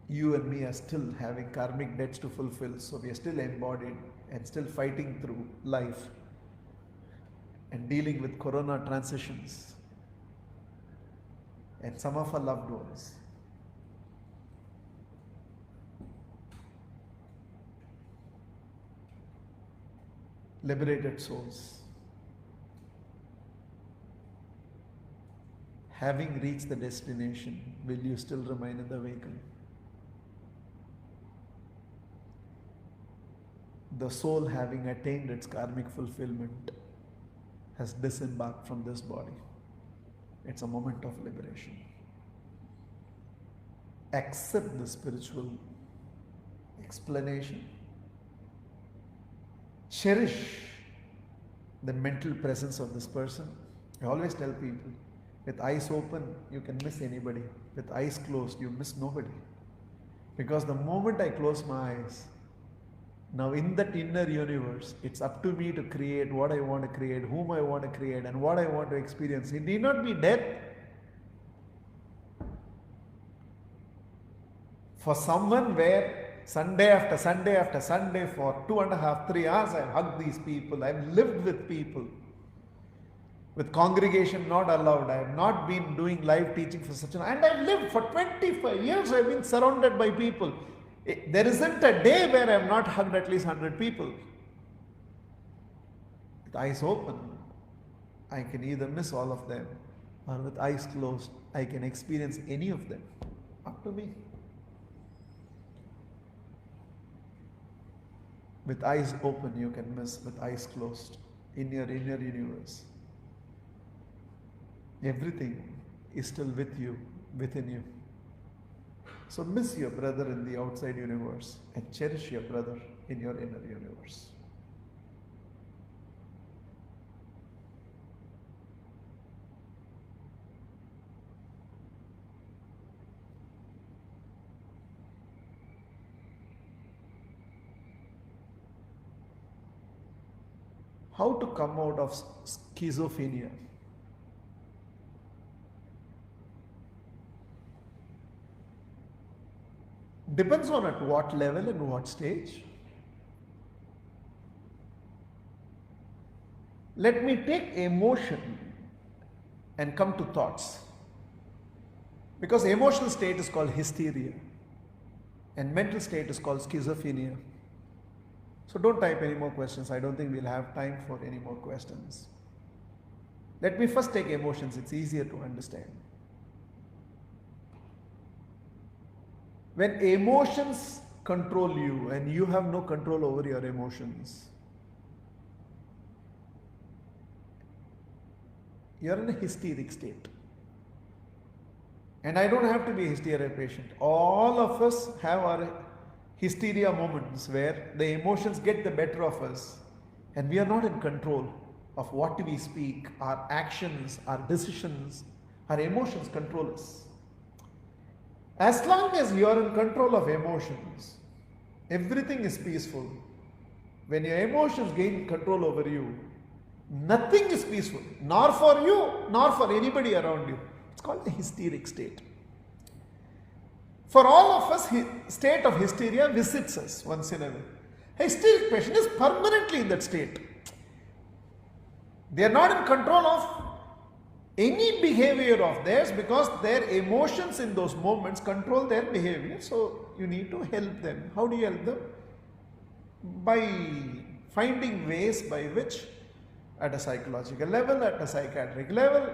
You and me are still having karmic debts to fulfill, so we are still embodied and still fighting through life and dealing with corona transitions and some of our loved ones. Liberated souls, having reached the destination, will you still remain in the vehicle? The soul, having attained its karmic fulfillment, has disembarked from this body. It's a moment of liberation. Accept the spiritual explanation. Cherish the mental presence of this person. I always tell people, with eyes open, you can miss anybody. With eyes closed, you miss nobody. Because the moment I close my eyes, now in that inner universe, it's up to me to create what I want to create, whom I want to create, and what I want to experience. It need not be death. For someone where Sunday after Sunday after Sunday for 2.5, 3 hours, I've hugged these people, I've lived with people. With congregation not allowed, I have not been doing live teaching for such an, and I've lived for 25 years, I've been surrounded by people. There isn't a day where I have not hugged at least 100 people. With eyes open, I can either miss all of them, or with eyes closed, I can experience any of them. Up to me. With eyes open, you can miss. With eyes closed, in your inner universe, everything is still with you, within you. So miss your brother in the outside universe and cherish your brother in your inner universe. How to come out of schizophrenia? Depends on at what level and what stage. Let me take emotion and come to thoughts. Because emotional state is called hysteria and mental state is called schizophrenia. So don't type any more questions. I don't think we'll have time for any more questions. Let me first take emotions. It's easier to understand. When emotions control you and you have no control over your emotions, you're in a hysteric state. And I don't have to be a hysteria patient. All of us have our hysteria moments where the emotions get the better of us and we are not in control of what we speak, our actions, our decisions, our emotions control us. As long as you are in control of emotions, everything is peaceful. When your emotions gain control over you, nothing is peaceful, nor for you, nor for anybody around you. It's called the hysteric state. For all of us, state of hysteria visits us once in a while. A hysteric patient is permanently in that state. They are not in control of any behavior of theirs because their emotions in those moments control their behavior. So you need to help them. How do you help them? By finding ways by which, at a psychological level, at a psychiatric level,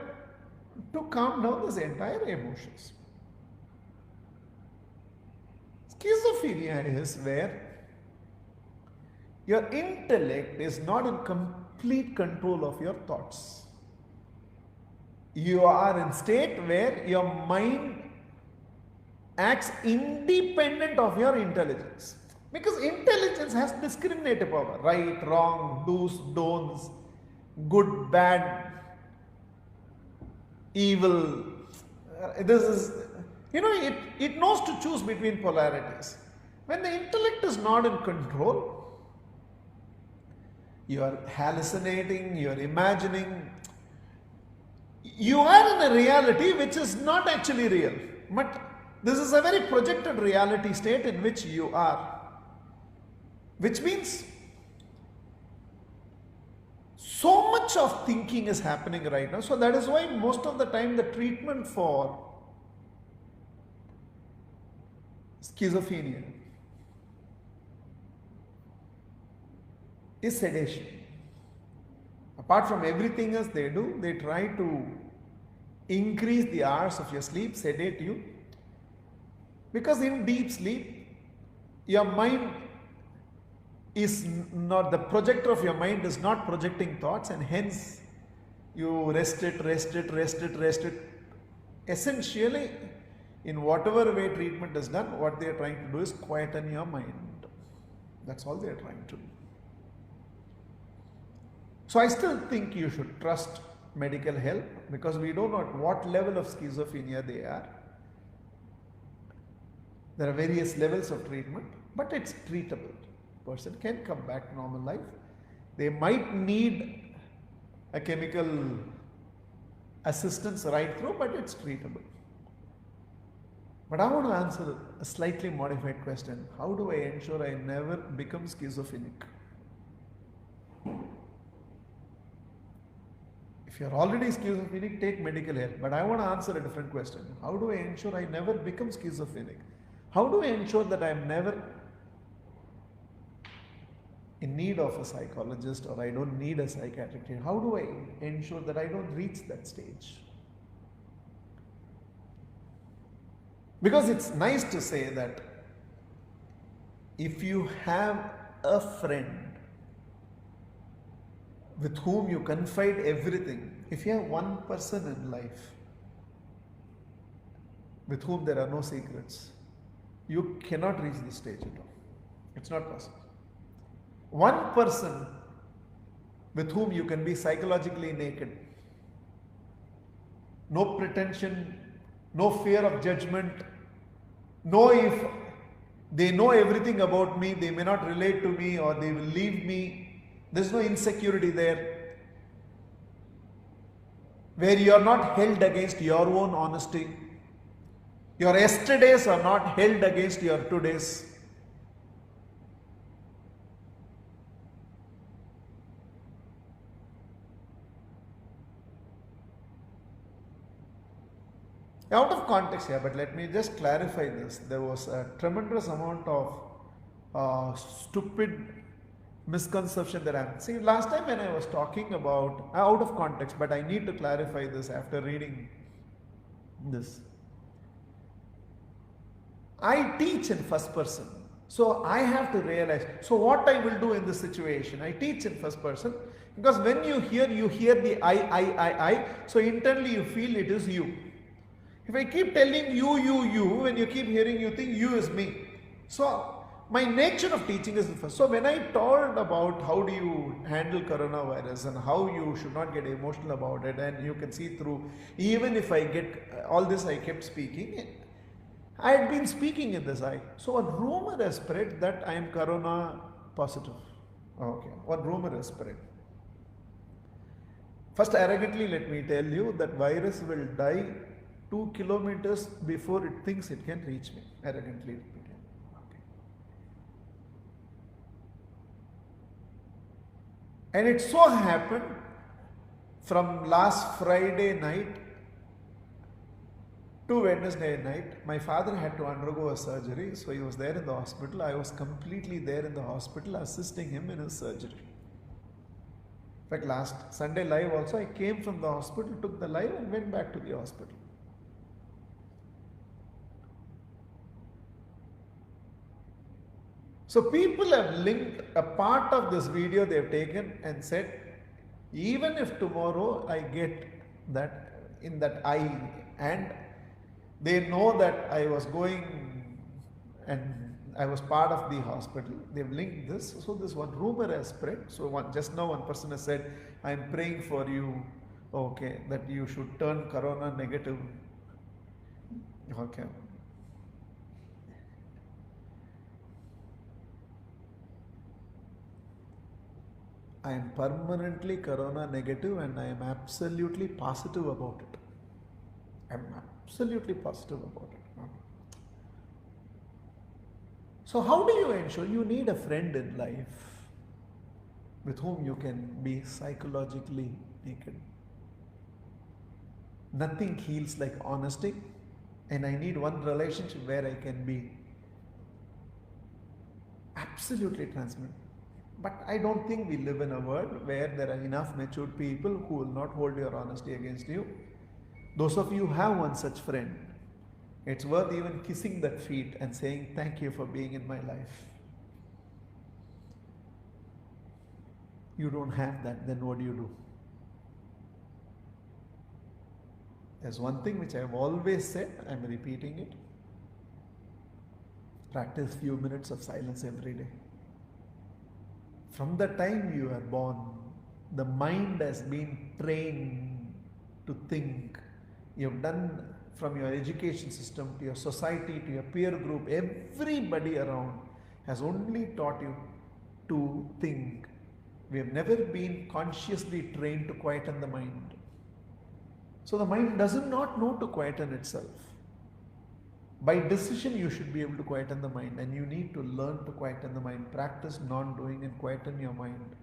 to calm down this entire emotions. Schizophrenia is where your intellect is not in complete control of your thoughts. You are in state where your mind acts independent of your intelligence. Because intelligence has discriminative power. Right, wrong, do's, don'ts, good, bad, evil. This is, it knows to choose between polarities. When the intellect is not in control, you are hallucinating, you are imagining. You are in a reality which is not actually real. But this is a very projected reality state in which you are. Which means so much of thinking is happening right now. So that is why most of the time the treatment for schizophrenia is sedation. Apart from everything else they do, they try to increase the hours of your sleep, sedate you. Because in deep sleep, your mind is not, the projector of your mind is not projecting thoughts, and hence you rest it. Essentially, in whatever way treatment is done, what they are trying to do is quieten your mind. That's all they are trying to do. So I still think you should trust medical help, because we don't know at what level of schizophrenia they are. There are various levels of treatment, but it's treatable. Person can come back to normal life. They might need a chemical assistance right through, but it's treatable. But I want to answer a slightly modified question. How do I ensure I never become schizophrenic? If you're already schizophrenic, take medical help. But I want to answer a different question. How do I ensure I never become schizophrenic? How do I ensure that I'm never in need of a psychologist, or I don't need a psychiatric treatment? How do I ensure that I don't reach that stage? Because it's nice to say that if you have a friend with whom you confide everything, if you have one person in life with whom there are no secrets, you cannot reach this stage at all. It's not possible. One person with whom you can be psychologically naked, no pretension, no fear of judgment, no if they know everything about me, they may not relate to me or they will leave me. There's no insecurity there, where you are not held against your own honesty. Your yesterdays are not held against your todays. Out of context here, but let me just clarify this. There was a tremendous amount of stupid misconception that I'm seeing. Last time when I was talking about, out of context, but I need to clarify this after reading this. I teach in first person. So I have to realize, so what I will do in this situation, I teach in first person, because when you hear the I. So internally you feel it is you. If I keep telling you, when you keep hearing, you think you is me. So my nature of teaching is first. So when I told about how do you handle coronavirus and how you should not get emotional about it, and you can see through, even if I get all this, I kept speaking. I had been speaking in this eye. So a rumor has spread that I am corona positive. Okay, one rumor has spread. First, arrogantly, let me tell you that virus will die 2 kilometers before it thinks it can reach me. Arrogantly repeated. Okay. And it so happened from last Friday night to Wednesday night, my father had to undergo a surgery, so he was there in the hospital. I was completely there in the hospital assisting him in his surgery. In fact, last Sunday live also, I came from the hospital, took the live and went back to the hospital. So people have linked a part of this video they have taken and said, even if tomorrow I get that in that eye, and they know that I was going and I was part of the hospital, they've linked this. So this one rumor has spread. So just now one person has said, I'm praying for you, okay, that you should turn corona negative. Okay. I am permanently corona negative and I am absolutely positive about it. I am absolutely positive about it. So, how do you ensure? You need a friend in life with whom you can be psychologically naked. Nothing heals like honesty, and I need one relationship where I can be absolutely transparent. But I don't think we live in a world where there are enough matured people who will not hold your honesty against you. Those of you who have one such friend, it's worth even kissing that feet and saying thank you for being in my life. You don't have that, then what do you do? There's one thing which I've always said, I'm repeating it. Practice few minutes of silence every day. From the time you are born, the mind has been trained to think. You've done from your education system to your society to your peer group, everybody around has only taught you to think. We have never been consciously trained to quieten the mind. So the mind does not know to quieten itself. By decision, you should be able to quieten the mind, and you need to learn to quieten the mind. Practice non-doing and quieten your mind.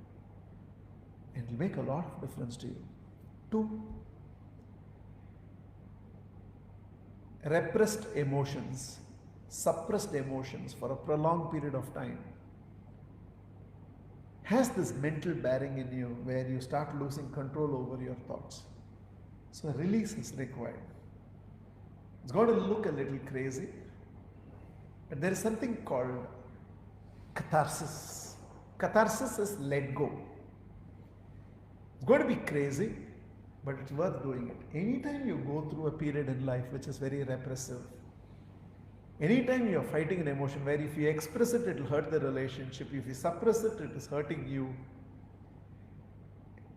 It will make a lot of difference to you. 2. Repressed emotions, suppressed emotions for a prolonged period of time has this mental bearing in you where you start losing control over your thoughts. So release is required. It's got to look a little crazy, but there is something called catharsis. Catharsis is let go. It's going to be crazy, but it's worth doing it. Anytime you go through a period in life which is very repressive, anytime you're fighting an emotion where if you express it, it will hurt the relationship. If you suppress it, it is hurting you.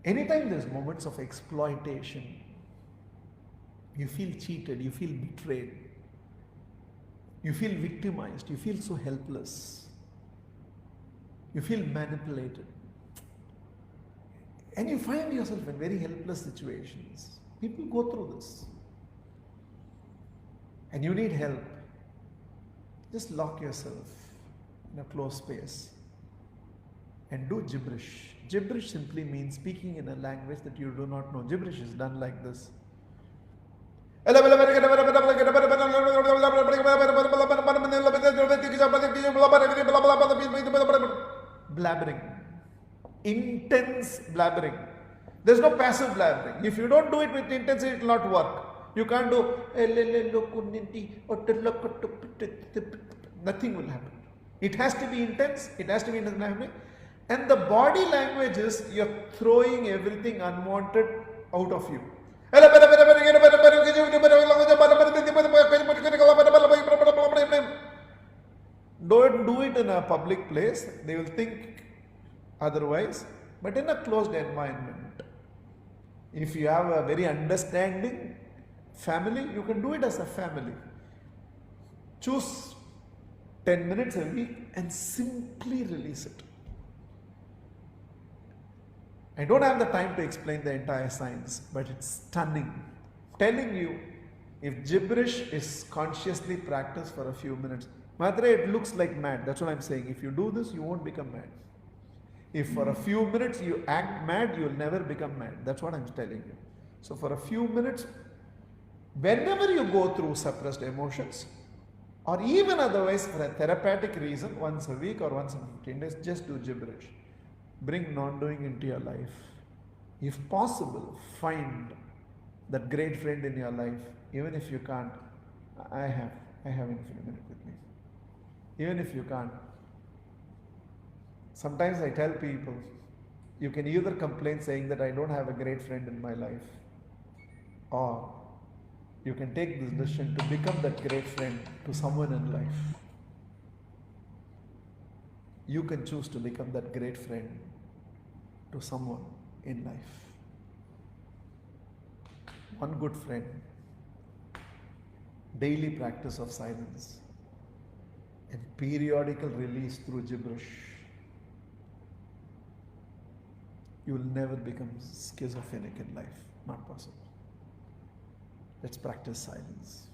Anytime there's moments of exploitation, you feel cheated, you feel betrayed, you feel victimized, you feel so helpless, you feel manipulated, and you find yourself in very helpless situations. People go through this, and you need help. Just lock yourself in a closed space and do gibberish. Gibberish simply means speaking in a language that you do not know. Gibberish is done like this. Blabbering. Intense blabbering. There's no passive blabbering. If you don't do it with intensity, it will not work. You can't do nothing will happen. It has to be intense, it has to be intense. And the body language is you're throwing everything unwanted out of you. Don't do it in a public place, they will think otherwise, but in a closed environment. If you have a very understanding family, you can do it as a family. Choose 10 minutes a week and simply release it. I don't have the time to explain the entire science, but it's stunning. Telling you, if gibberish is consciously practiced for a few minutes, Matre, it looks like mad. That's what I'm saying. If you do this, you won't become mad. If for a few minutes you act mad, you will never become mad. That's what I'm telling you. So for a few minutes, whenever you go through suppressed emotions, or even otherwise for a therapeutic reason, once a week or once in 15 days, just do gibberish. Bring non-doing into your life. If possible, find that great friend in your life. Even if you can't, I have Infinite with me. Even if you can't, sometimes I tell people, you can either complain saying that I don't have a great friend in my life, or you can take this decision to become that great friend to someone in life. You can choose to become that great friend to someone in life. One good friend, daily practice of silence, and periodical release through gibberish. you will never become schizophrenic in life. Not possible. Let's practice silence.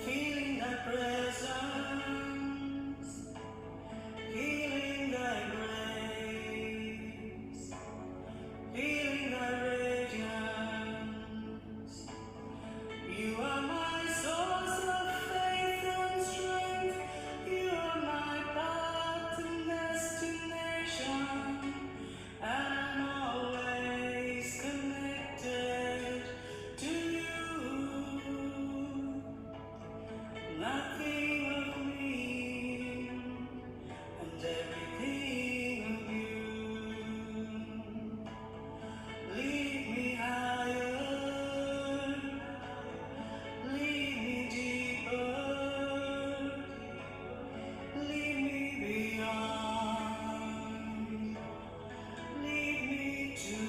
Feeling thy presence, feeling thy grace, feeling thy radiance. You are my source of faith and strength. You are my path and destination, and I'm always connected to you. Nothing of me and everything of you. Lead me higher, lead me deeper, lead me beyond, lead me to you.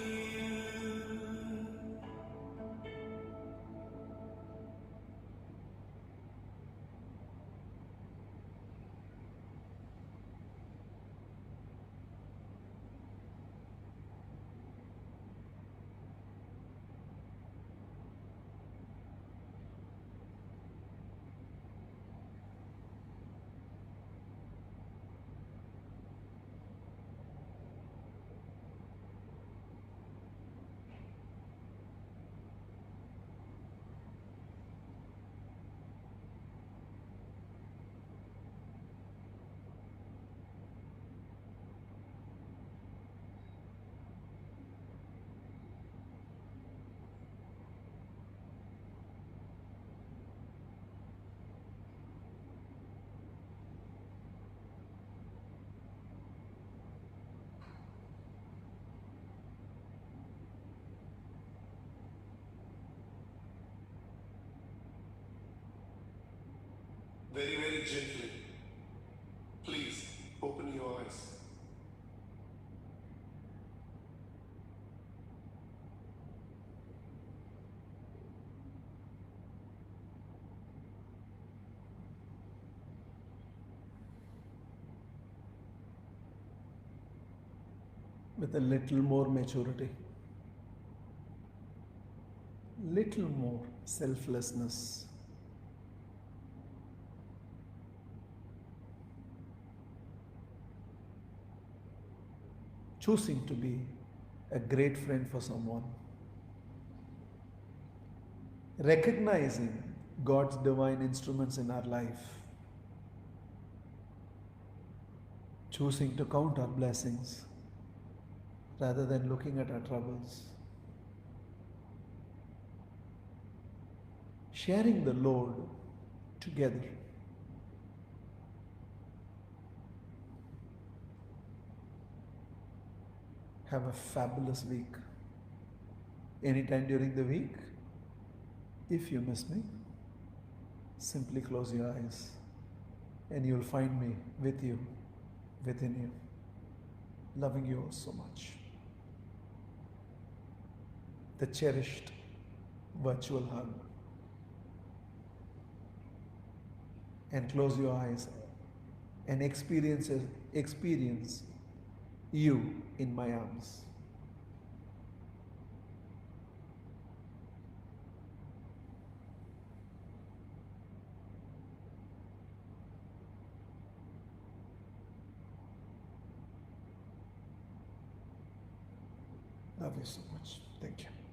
Very, very gently. Please open your eyes. With a little more maturity, little more selflessness, choosing to be a great friend for someone, recognizing God's divine instruments in our life, choosing to count our blessings rather than looking at our troubles, sharing the load together. Have a fabulous week. Anytime during the week, if you miss me, simply close your eyes and you'll find me with you, within you, loving you all so much. The cherished virtual hug. And close your eyes and experience you in my arms. Love you so much. Thank you.